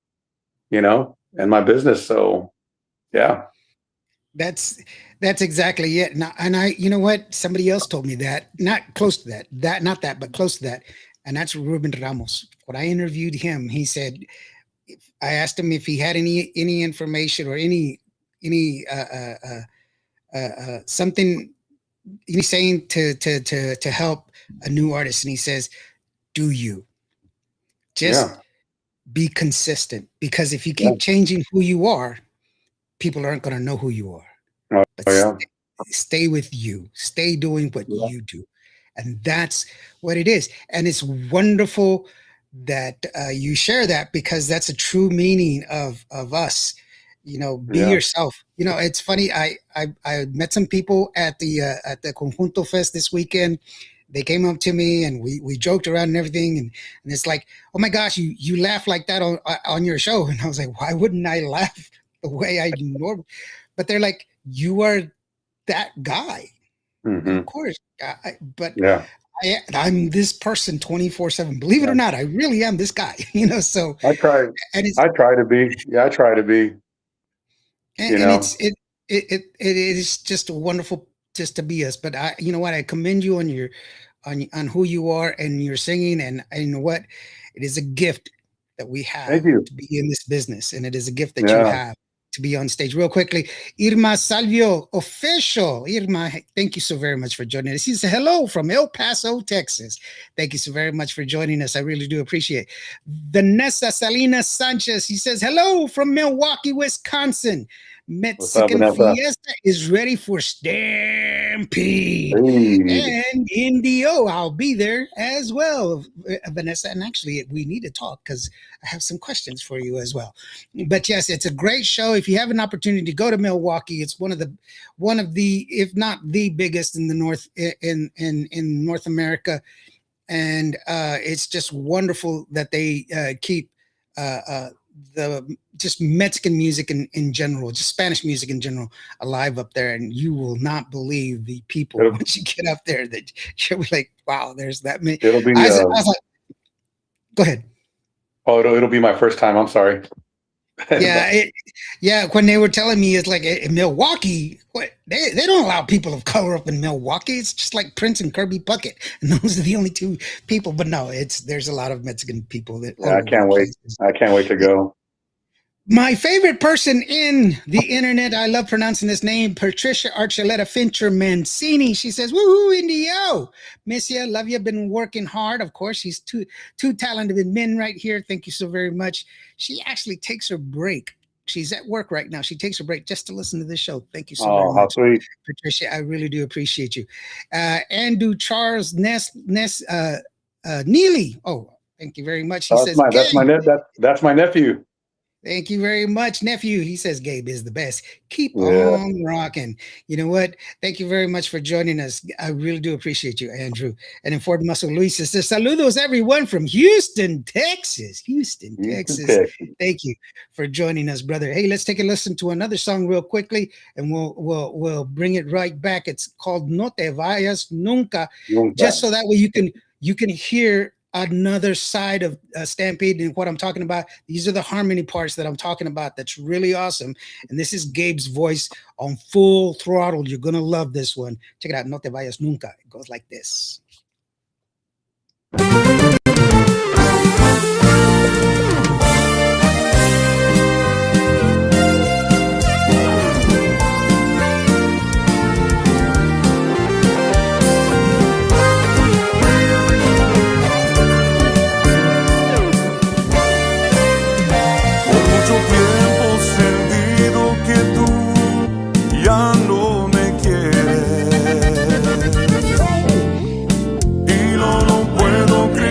Speaker 2: you know, and my business. So yeah,
Speaker 1: that's that's exactly it. And I, you know what? Somebody else told me that, not close to that, not that, but close to that. And that's Ruben Ramos. When I interviewed him, he said, I asked him if he had any information or any something he's saying to help a new artist, and he says, "Do you just
Speaker 2: yeah,
Speaker 1: be consistent? Because if you
Speaker 2: yeah,
Speaker 1: keep changing who you are, people aren't going to know who you are.
Speaker 2: oh,
Speaker 1: But
Speaker 2: yeah,
Speaker 1: stay with you, stay doing what
Speaker 2: yeah,
Speaker 1: you do." And that's what it is. And it's wonderful that you share that, because that's a true meaning of us. You know, be
Speaker 2: yeah,
Speaker 1: yourself. You know, it's funny. I met some people at the Conjunto Fest this weekend. They came up to me and we joked around and everything, and it's like, oh my gosh, you laugh like that on your show. And I was like, why wouldn't I laugh the way I normally? But they're like, you are that guy. Of
Speaker 2: Hmm.
Speaker 1: course. But
Speaker 2: Yeah.
Speaker 1: I'm this person 24/7. Believe it or
Speaker 2: Yeah.
Speaker 1: not, I really am this guy. So
Speaker 2: I try.
Speaker 1: and it's
Speaker 2: I try to be. Yeah, I try to be.
Speaker 1: and,
Speaker 2: You
Speaker 1: and
Speaker 2: know.
Speaker 1: it's it is just wonderful just to be us. But you know what, I commend you on your on who you are and your singing, and you know what, it is a gift that we
Speaker 2: Thank
Speaker 1: have
Speaker 2: you.
Speaker 1: to be in this business, and it is a gift that you
Speaker 2: Yeah.
Speaker 1: have to be on stage. Real quickly, Irma Salvio, official. Irma, thank you so very much for joining us. He said hello from El Paso, Texas. Thank you so very much for joining us. I really do appreciate it. Vanessa Salinas Sanchez, he says hello from Milwaukee, Wisconsin.
Speaker 2: What's up,
Speaker 1: Mexican
Speaker 2: Vanessa?
Speaker 1: Fiesta is ready for Stampede.
Speaker 2: Hey.
Speaker 1: And Indio, I'll be there as well, Vanessa. And actually, we need to talk because I have some questions for you as well. But yes, it's a great show. If you have an opportunity to go to Milwaukee, it's one of the, if not the biggest in the North in North America, and it's just wonderful that they keep the just Mexican music in general, just Spanish music in general, alive up there. And you will not believe the people
Speaker 2: It'll,
Speaker 1: once you get up there that you'll be like, wow, there's that many.
Speaker 2: it'll be.
Speaker 1: I was like, go ahead.
Speaker 2: Oh, it'll be my first time. I'm sorry.
Speaker 1: Yeah, yeah. When they were telling me it's like in Milwaukee, what they don't allow people of color up in Milwaukee. It's just like Prince and Kirby Puckett, and those are the only two people. But no, there's a lot of Mexican people that all
Speaker 2: Yeah, I
Speaker 1: over
Speaker 2: can't
Speaker 1: the
Speaker 2: wait.
Speaker 1: place.
Speaker 2: I can't wait to go.
Speaker 1: My favorite person in the internet, I love pronouncing this name, Patricia Archuleta Fincher Mancini. She says, woohoo, Indio. Miss you, love you, been working hard. Of course, she's two talented men right here. Thank you so very much. She actually takes her break. She's at work right now. She takes her break just to listen to this show. Thank you so very
Speaker 2: Oh, how
Speaker 1: much,
Speaker 2: sweet.
Speaker 1: Patricia. I really do appreciate you. Andrew Charles Neely. Oh, thank you very much. He
Speaker 2: That's
Speaker 1: says,
Speaker 2: my that's my
Speaker 1: Gabe.
Speaker 2: net that's my nephew.
Speaker 1: Thank you very much, nephew. He says Gabe is the best. Keep
Speaker 2: Yeah.
Speaker 1: on rocking. You know what? Thank you very much for joining us. I really do appreciate you, Andrew. And in Fort Muscle, Luis says, saludos everyone from Houston, Texas. Houston, Texas.
Speaker 2: Texas.
Speaker 1: Thank you for joining us, brother. Hey, let's take a listen to another song real quickly, and we'll bring it right back. It's called No Te Vayas Nunca, just so that way you can hear another side of Stampede and what I'm talking about. These are the harmony parts that I'm talking about. That's really awesome. And this is Gabe's voice on full throttle. You're going to love this one. Check it out. No te vayas nunca. It goes like this.
Speaker 3: Mucho tiempo sentido que tú ya no me quieres y no lo puedo creer.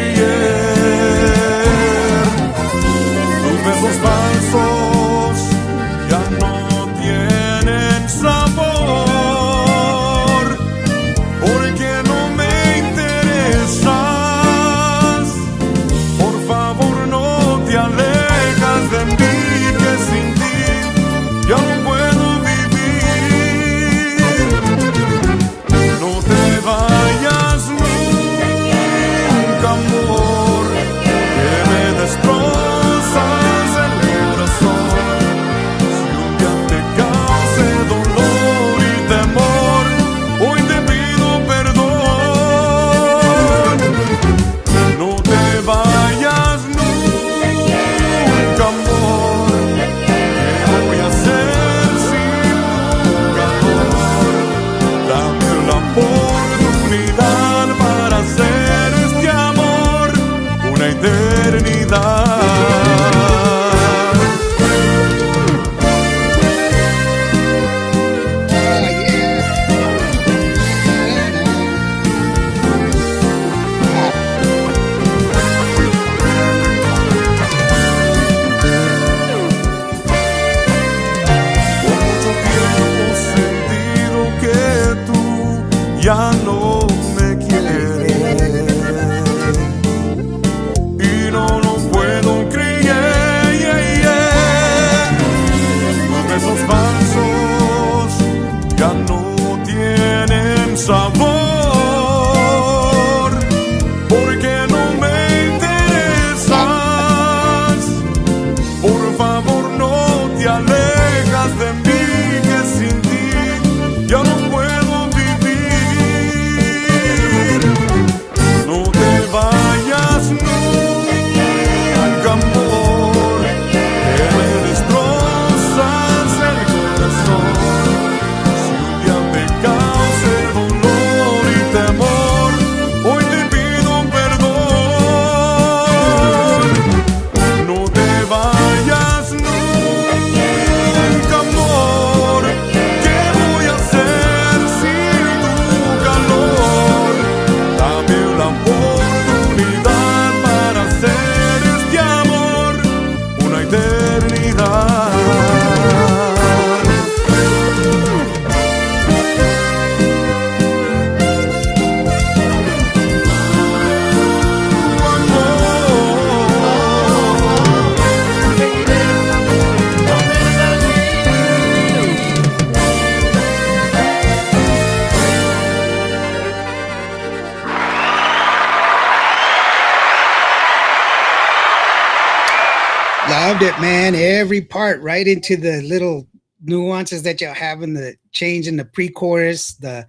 Speaker 1: Loved it, man. Every part, right into the little nuances that you'll have in the change in the pre-chorus, the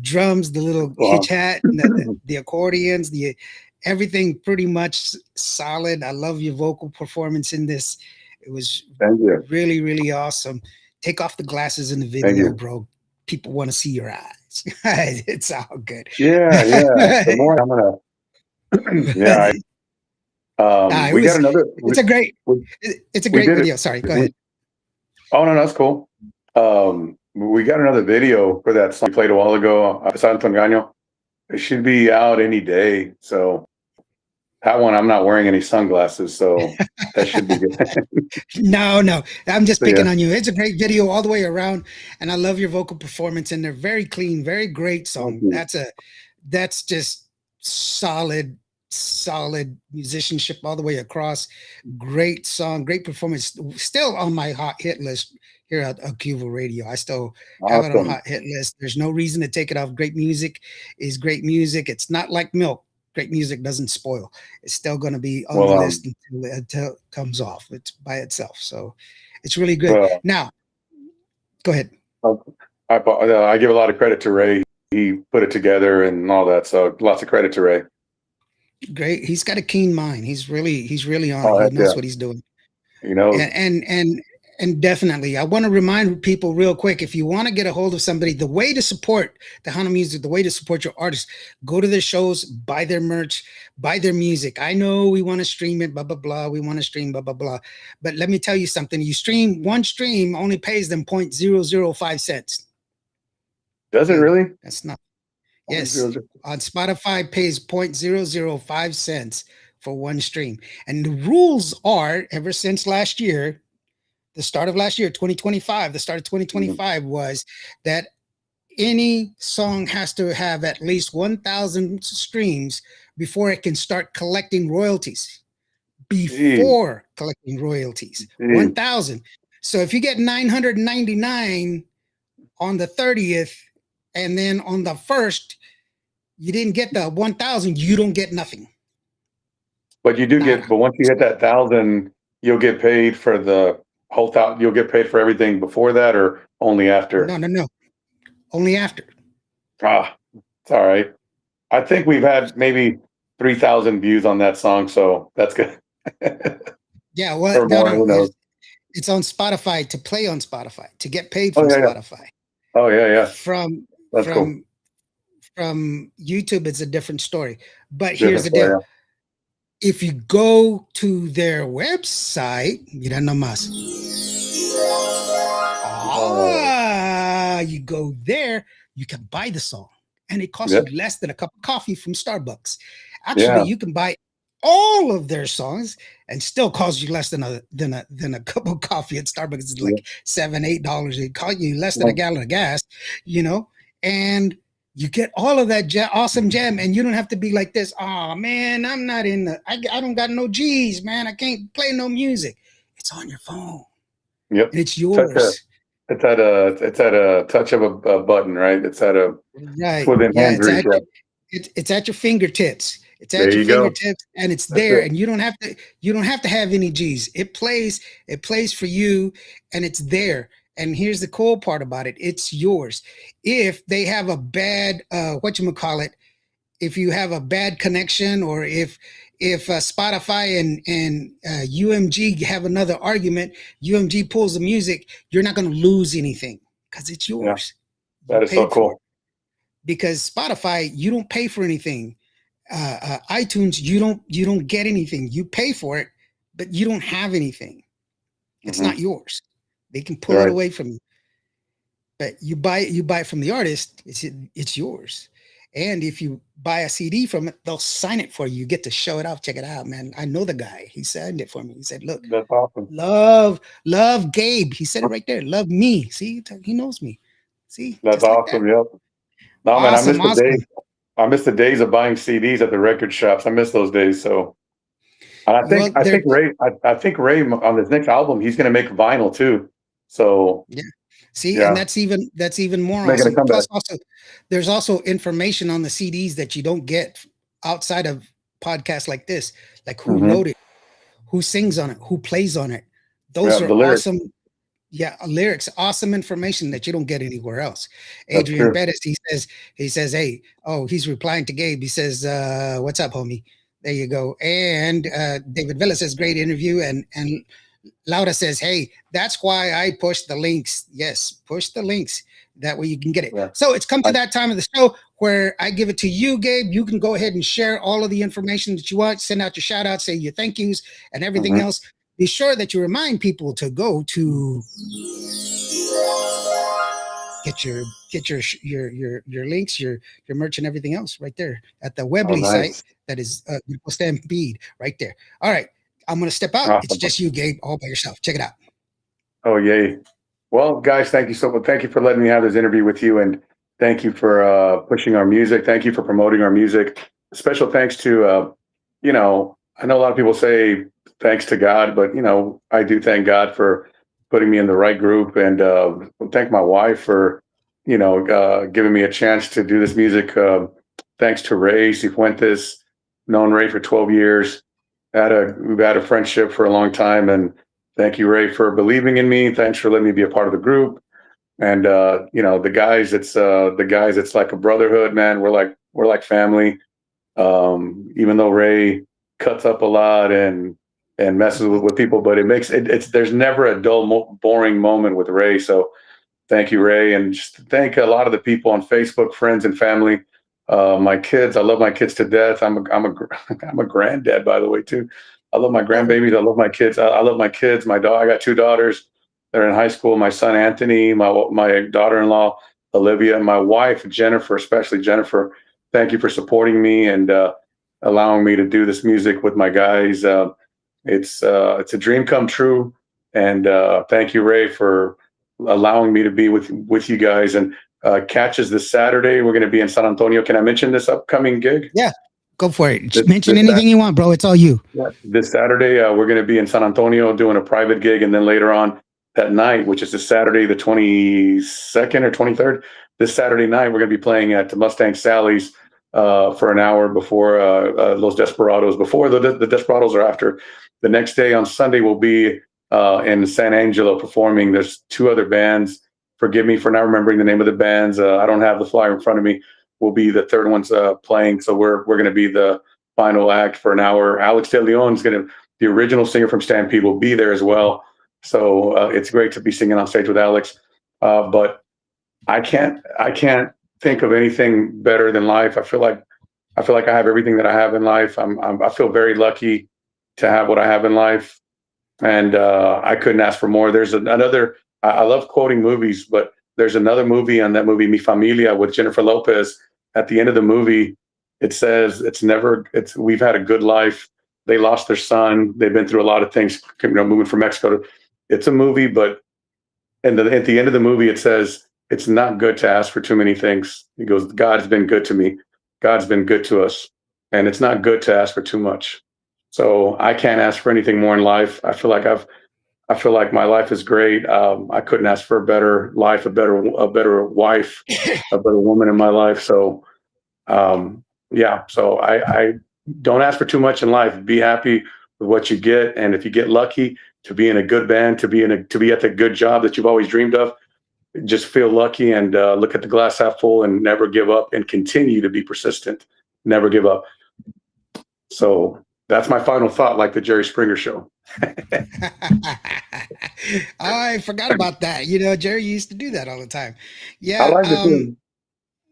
Speaker 1: drums, the little hitch
Speaker 2: Wow.
Speaker 1: hat, the accordions, the everything pretty much solid. I love your vocal performance in this. It was
Speaker 2: Thank you.
Speaker 1: really, really awesome. Take off the glasses in the
Speaker 2: Thank
Speaker 1: video,
Speaker 2: you.
Speaker 1: bro. People want to see your eyes. It's all good.
Speaker 2: Yeah, yeah. The more I'm gonna, yeah.
Speaker 1: It
Speaker 2: We got
Speaker 1: was.
Speaker 2: another.
Speaker 1: It's a great.
Speaker 2: We,
Speaker 1: It's a
Speaker 2: we
Speaker 1: great
Speaker 2: did it.
Speaker 1: video. Sorry, go
Speaker 2: We,
Speaker 1: ahead.
Speaker 2: oh no, that's cool. We got another video for that song we played a while ago. Santo Engaño. It should be out any day. So that one, I'm not wearing any sunglasses, so that should be good.
Speaker 1: No, I'm just
Speaker 2: So, yeah.
Speaker 1: picking on you. It's a great video all the way around, and I love your vocal performance. And they're very clean, very great song.
Speaker 2: Thank you.
Speaker 1: That's just solid musicianship all the way across. Great song, great performance. Still on my hot hit list here at Cuba Radio. I still have it on
Speaker 2: Awesome.
Speaker 1: hot hit list. There's no reason to take it off. Great music is great music. It's not like milk. Great music doesn't spoil. It's still going to be on the
Speaker 2: Well,
Speaker 1: list until it comes off. It's by itself. So it's really good.
Speaker 2: well,
Speaker 1: Now, go ahead.
Speaker 2: I give a lot of credit to Ray. He put it together and all that. So lots of credit to Ray.
Speaker 1: Great. He's got a keen mind. He's really on
Speaker 2: Oh,
Speaker 1: it.
Speaker 2: heck
Speaker 1: He knows
Speaker 2: yeah.
Speaker 1: what he's doing.
Speaker 2: You know,
Speaker 1: And definitely, I want to remind people real quick, if you want to get a hold of somebody, the way to support the Hana music, the way to support your artists, go to their shows, buy their merch, buy their music. I know we want to stream it, blah, blah, blah. We want to stream, blah, blah, blah. But let me tell you something. One stream only pays them 0.005 cents.
Speaker 2: does it really?
Speaker 1: That's not. Yes. On Spotify pays 0.005 cents for one stream. And the rules are, ever since last year, the start of last year, 2025, the start of 2025 was that any song has to have at least 1,000 streams before it can start collecting royalties. Before collecting royalties, 1,000. So if you get 999 on the 30th, and then on the 1st, you didn't get the 1,000, you don't get nothing.
Speaker 2: But you do get, but once you hit that 1,000, you'll get paid for the whole 1,000. You'll get paid for everything before that, or only after?
Speaker 1: No. Only after.
Speaker 2: It's all right. I think we've had maybe 3,000 views on that song, so that's good.
Speaker 1: Yeah, well,
Speaker 2: who knows?
Speaker 1: It's on Spotify, to play on Spotify, to get paid from Spotify.
Speaker 2: Oh yeah.
Speaker 1: From
Speaker 2: cool.
Speaker 1: From YouTube, it's a different story. But here's the deal. Yeah. If you go to their website, mira nomás. You go there, you can buy the song, and it costs you less than a cup of coffee from Starbucks. Actually, you can buy all of their songs and still cost you less than a cup of coffee at Starbucks. It's like $7-8. It cost you less than a gallon of gas, and you get all of that awesome jam, and you don't have to be like this. Oh man, I'm not I don't got no G's, man. I can't play no music. It's on your phone.
Speaker 2: Yep.
Speaker 1: And it's yours.
Speaker 2: It's at a touch of a button, right? It's at a within hand reach.
Speaker 1: It's at your fingertips. It's at your fingertips, and it's there, and you don't have to have any G's. It plays for you, and it's there. And here's the cool part about it. It's yours. If they have a bad, if you have a bad connection, or if Spotify and UMG have another argument, UMG pulls the music, you're not going to lose anything because it's yours.
Speaker 2: Yeah. That is so cool.
Speaker 1: Because Spotify, you don't pay for anything. iTunes, you don't get anything. You pay for it, but you don't have anything. It's not yours. They can pull it away from you, but you buy it from the artist. It's yours. And if you buy a CD from it, they'll sign it for you. You get to show it off. Check it out, man. I know the guy. He signed it for me. He said, "Look,
Speaker 2: that's awesome.
Speaker 1: Love Gabe." He said it right there. Love me. See, he knows me. See,
Speaker 2: that's awesome. Yep. No,
Speaker 1: awesome,
Speaker 2: man, I miss the days of buying CDs at the record shops. I miss those days. So, and I think Ray on his next album, he's going to make vinyl too. So
Speaker 1: yeah. See, and that's even more awesome. Plus, there's also information on the CDs that you don't get outside of podcasts like this, like who who sings on it, who plays on it.
Speaker 2: Yeah,
Speaker 1: Those are
Speaker 2: the lyrics.
Speaker 1: awesome. Yeah, lyrics, awesome information that you don't get anywhere else.
Speaker 2: That's
Speaker 1: Adrian
Speaker 2: true.
Speaker 1: Bettis, he says, hey, oh, he's replying to Gabe. He says, what's up, homie? There you go. And David Villa says, great interview. And Laura says, hey, that's why I push the links. Yes, push the links. That way you can get it.
Speaker 2: Yeah.
Speaker 1: So it's come to that time of the show where I give it to you, Gabe. You can go ahead and share all of the information that you want, send out your shout outs, say your thank yous and everything else. Be sure that you remind people to go to get your links, your merch and everything else right there at the Webley site. That is Grupo Stampede right there. All right, I'm gonna step out.
Speaker 2: Awesome.
Speaker 1: It's just you, Gabe, all by yourself. Check it out.
Speaker 2: Oh, yay. Well, guys, thank you so much. Thank you for letting me have this interview with you, and thank you for pushing our music. Thank you for promoting our music. Special thanks to, I know a lot of people say thanks to God, but, I do thank God for putting me in the right group, and thank my wife for, giving me a chance to do this music. Thanks to Ray Cifuentes, known Ray for 12 years. We've had a friendship for a long time, and thank you, Ray, for believing in me. Thanks for letting me be a part of the group. And the guys, it's like a brotherhood, man. We're like family. Even though Ray cuts up a lot and messes with people, but there's never a dull, boring moment with Ray. So thank you, Ray, and just thank a lot of the people on Facebook, friends and family. My kids, I love my kids to death. I'm a granddad, by the way, too. I love my grandbabies. I love my kids. I love my kids. I got 2 daughters. They're in high school. My son, Anthony, my daughter-in-law, Olivia, and my wife, Jennifer, especially Jennifer. Thank you for supporting me and allowing me to do this music with my guys. It's a dream come true. And thank you, Ray, for allowing me to be with you guys. And catches this Saturday. We're going to be in San Antonio. Can I mention this upcoming gig?
Speaker 1: Yeah, go for it. Just mention anything you want, bro. It's all you.
Speaker 2: Yeah, this Saturday, we're going to be in San Antonio doing a private gig. And then later on that night, which is the Saturday, the 22nd or 23rd, this Saturday night, we're going to be playing at Mustang Sally's for an hour before Los Desperados, before the Desperados are after. The next day on Sunday, we'll be in San Angelo performing. There's 2 other bands. Forgive me for not remembering the name of the bands. I don't have the flyer in front of me. We'll be the third ones playing. So we're going to be the final act for an hour. Alex De Leon is the original singer from Stampede, will be there as well. So it's great to be singing on stage with Alex. But I can't think of anything better than life. I feel like I have everything that I have in life. I feel very lucky to have what I have in life, and I couldn't ask for more. There's another. I love quoting movies, but there's another movie on that movie, Mi Familia, with Jennifer Lopez. At the end of the movie, it says, we've had a good life. They lost their son. They've been through a lot of things, moving from Mexico. It's a movie, but at the end of the movie, it says, it's not good to ask for too many things. He goes, God's been good to me. God's been good to us. And it's not good to ask for too much. So I can't ask for anything more in life. I feel like my life is great. I couldn't ask for a better life, a better wife, a better woman in my life. So, So I don't ask for too much in life. Be happy with what you get, and if you get lucky to be in a good band, to be at the good job that you've always dreamed of, just feel lucky and look at the glass half full and never give up and continue to be persistent. Never give up. So that's my final thought, like the Jerry Springer show.
Speaker 1: I forgot about that. Jerry used to do that all the time. Yeah,
Speaker 2: I like it too.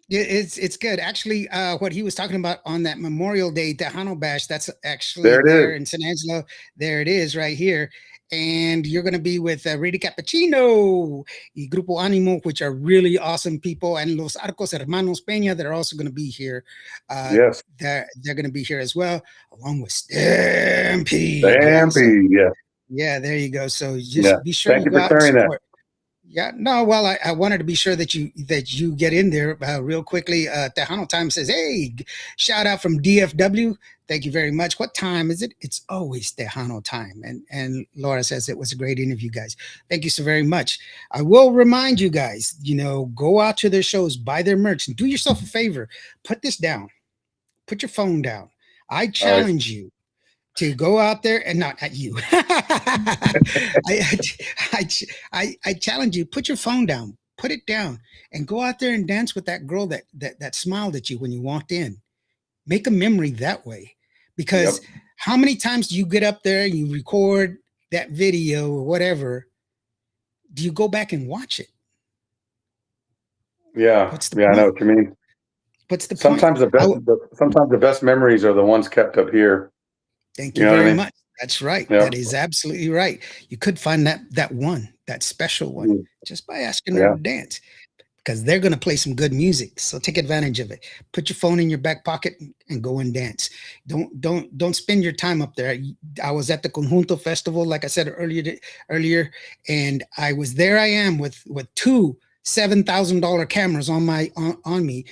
Speaker 1: It's good. Actually, what he was talking about on that Memorial Day Tejano Bash, that's actually
Speaker 2: there
Speaker 1: in San Angelo. There it is right here. And you're going to be with Rady Cappuccino y Grupo Animo, which are really awesome people, and Los Arcos Hermanos Peña that are also going to be here.
Speaker 2: Yes.
Speaker 1: They're going to be here as well, along with Stampede.
Speaker 2: Stampede, yeah.
Speaker 1: Yeah, there you go. So just be sure
Speaker 2: Thank
Speaker 1: you
Speaker 2: you
Speaker 1: go
Speaker 2: for
Speaker 1: out and
Speaker 2: sharing
Speaker 1: support. Yeah, no, well, I wanted to be sure that you get in there real quickly. Tejano Time says, hey, shout out from DFW. Thank you very much. What time is it? It's always Tejano Time. And Laura says it was a great interview, guys. Thank you so very much. I will remind you guys, go out to their shows, buy their merch, and do yourself a favor. Put this down. Put your phone down. I challenge you to go out there and not at you. I challenge you, put your phone down, put it down, and go out there and dance with that girl that smiled at you when you walked in. Make a memory that way. Because how many times do you get up there and you record that video or whatever? Do you go back and watch it?
Speaker 2: Yeah.
Speaker 1: What's the
Speaker 2: Yeah, I know
Speaker 1: point?
Speaker 2: what you mean.
Speaker 1: What's the point?
Speaker 2: Sometimes the best memories are the ones kept up here.
Speaker 1: Thank you
Speaker 2: You know what I
Speaker 1: very
Speaker 2: mean?
Speaker 1: much. That's right.
Speaker 2: Yeah.
Speaker 1: That is absolutely right. You could find that one, that special one,
Speaker 2: Mm.
Speaker 1: just by asking her
Speaker 2: Yeah.
Speaker 1: to dance, because they're going to play some good music. So take advantage of it. Put your phone in your back pocket and go and dance. Don't spend your time up there. I was at the Conjunto Festival, like I said earlier, and I was there. I am with two $7,000 cameras on me,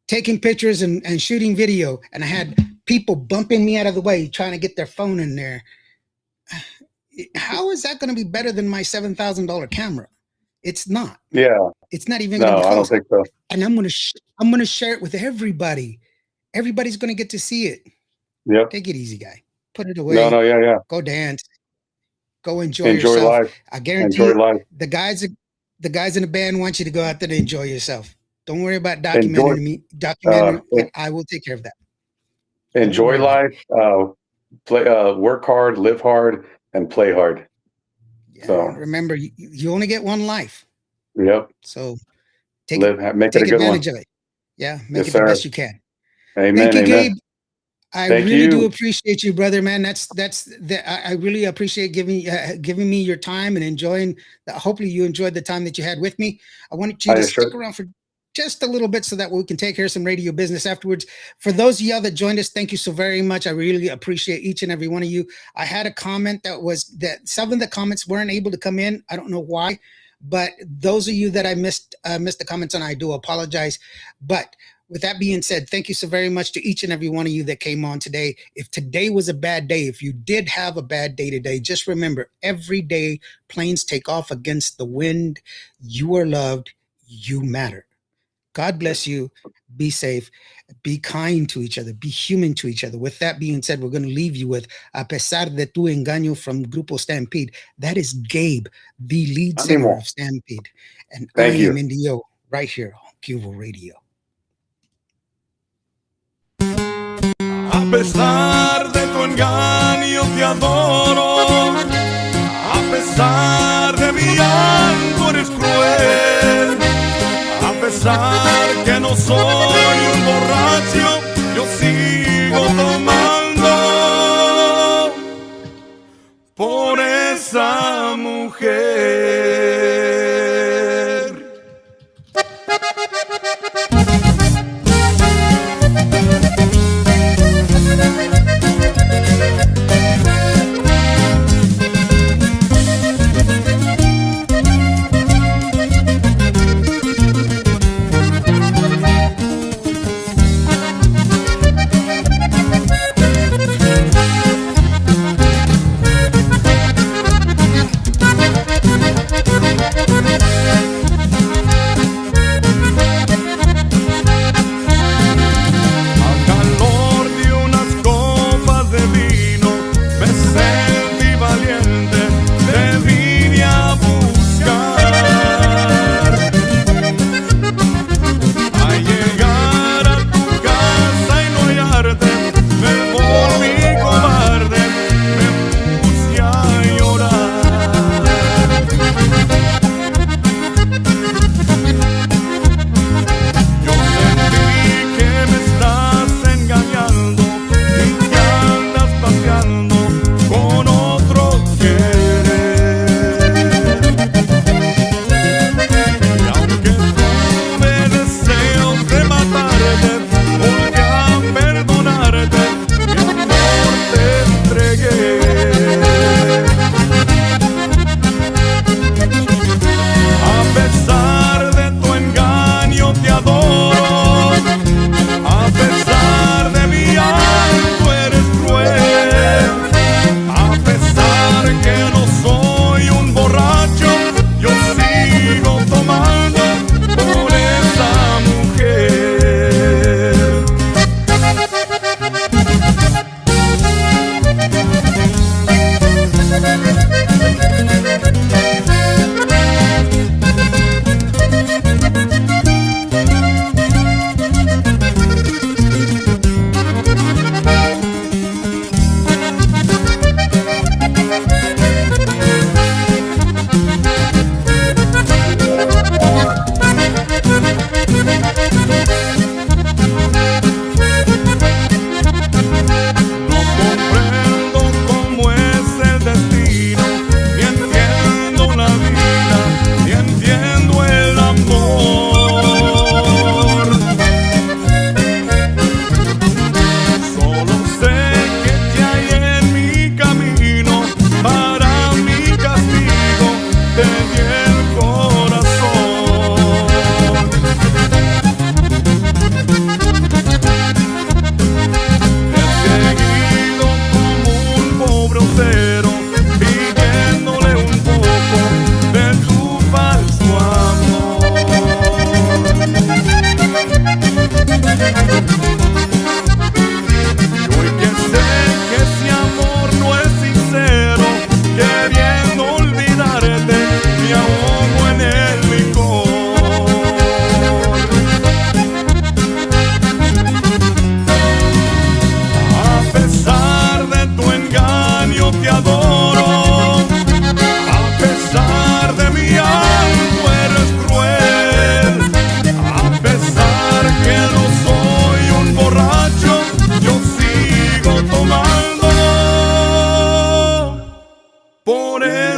Speaker 1: taking pictures and shooting video, and I had people bumping me out of the way trying to get their phone in there. How is that going to be better than my $7,000 camera? It's not.
Speaker 2: Yeah.
Speaker 1: It's not even going to
Speaker 2: No,
Speaker 1: be
Speaker 2: I don't
Speaker 1: close.
Speaker 2: think so.
Speaker 1: And I'm going to share it with everybody. Everybody's going to get to see it.
Speaker 2: Yep.
Speaker 1: Take it easy, guy. Put it away.
Speaker 2: No, yeah.
Speaker 1: Go dance. Go enjoy
Speaker 2: Enjoy
Speaker 1: yourself.
Speaker 2: life.
Speaker 1: I guarantee
Speaker 2: Enjoy
Speaker 1: you,
Speaker 2: life.
Speaker 1: the guys in the band want you to go out there and enjoy yourself. Don't worry about
Speaker 2: Enjoy.
Speaker 1: documenting it. I will take care of that.
Speaker 2: Enjoy
Speaker 1: worry about
Speaker 2: life. Work hard, live hard, and play hard.
Speaker 1: Yeah,
Speaker 2: So-
Speaker 1: remember, you only get one life.
Speaker 2: Yep.
Speaker 1: So make
Speaker 2: Make it a
Speaker 1: take
Speaker 2: good one.
Speaker 1: advantage of it. Yeah, make
Speaker 2: Yes,
Speaker 1: it the
Speaker 2: sir.
Speaker 1: best you can.
Speaker 2: Amen.
Speaker 1: Thank you,
Speaker 2: Amen.
Speaker 1: Gabe. I
Speaker 2: Thank
Speaker 1: really do
Speaker 2: you.
Speaker 1: appreciate you, brother, man. I really appreciate giving me your time and enjoying. Hopefully, you enjoyed the time that you had with me. I wanted you
Speaker 2: I
Speaker 1: to
Speaker 2: sure-
Speaker 1: stick around for just a little bit so that we can take care of some radio business afterwards. For those of y'all that joined us, thank you so very much. I really appreciate each and every one of you. I had a comment that some of the comments weren't able to come in. I don't know why, but those of you that I missed the comments on, I do apologize. But with that being said, thank you so very much to each and every one of you that came on today. If today was a bad day, if you did have a bad day today, just remember, every day planes take off against the wind. You are loved. You matter. God bless you. Be safe. Be kind to each other. Be human to each other. With that being said, we're going to leave you with A Pesar de Tu Engaño from Grupo Stampede. That is Gabe, the lead singer of Stampede. And
Speaker 2: Thank
Speaker 1: I
Speaker 2: you.
Speaker 1: am Indio right here on Cubo Radio.
Speaker 3: A pesar de tu engaño te adoro, a pesar de mi llanto eres cruel, a pesar que no soy un borracho, yo sigo tomando por esa mujer.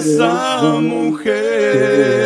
Speaker 3: esa mujer.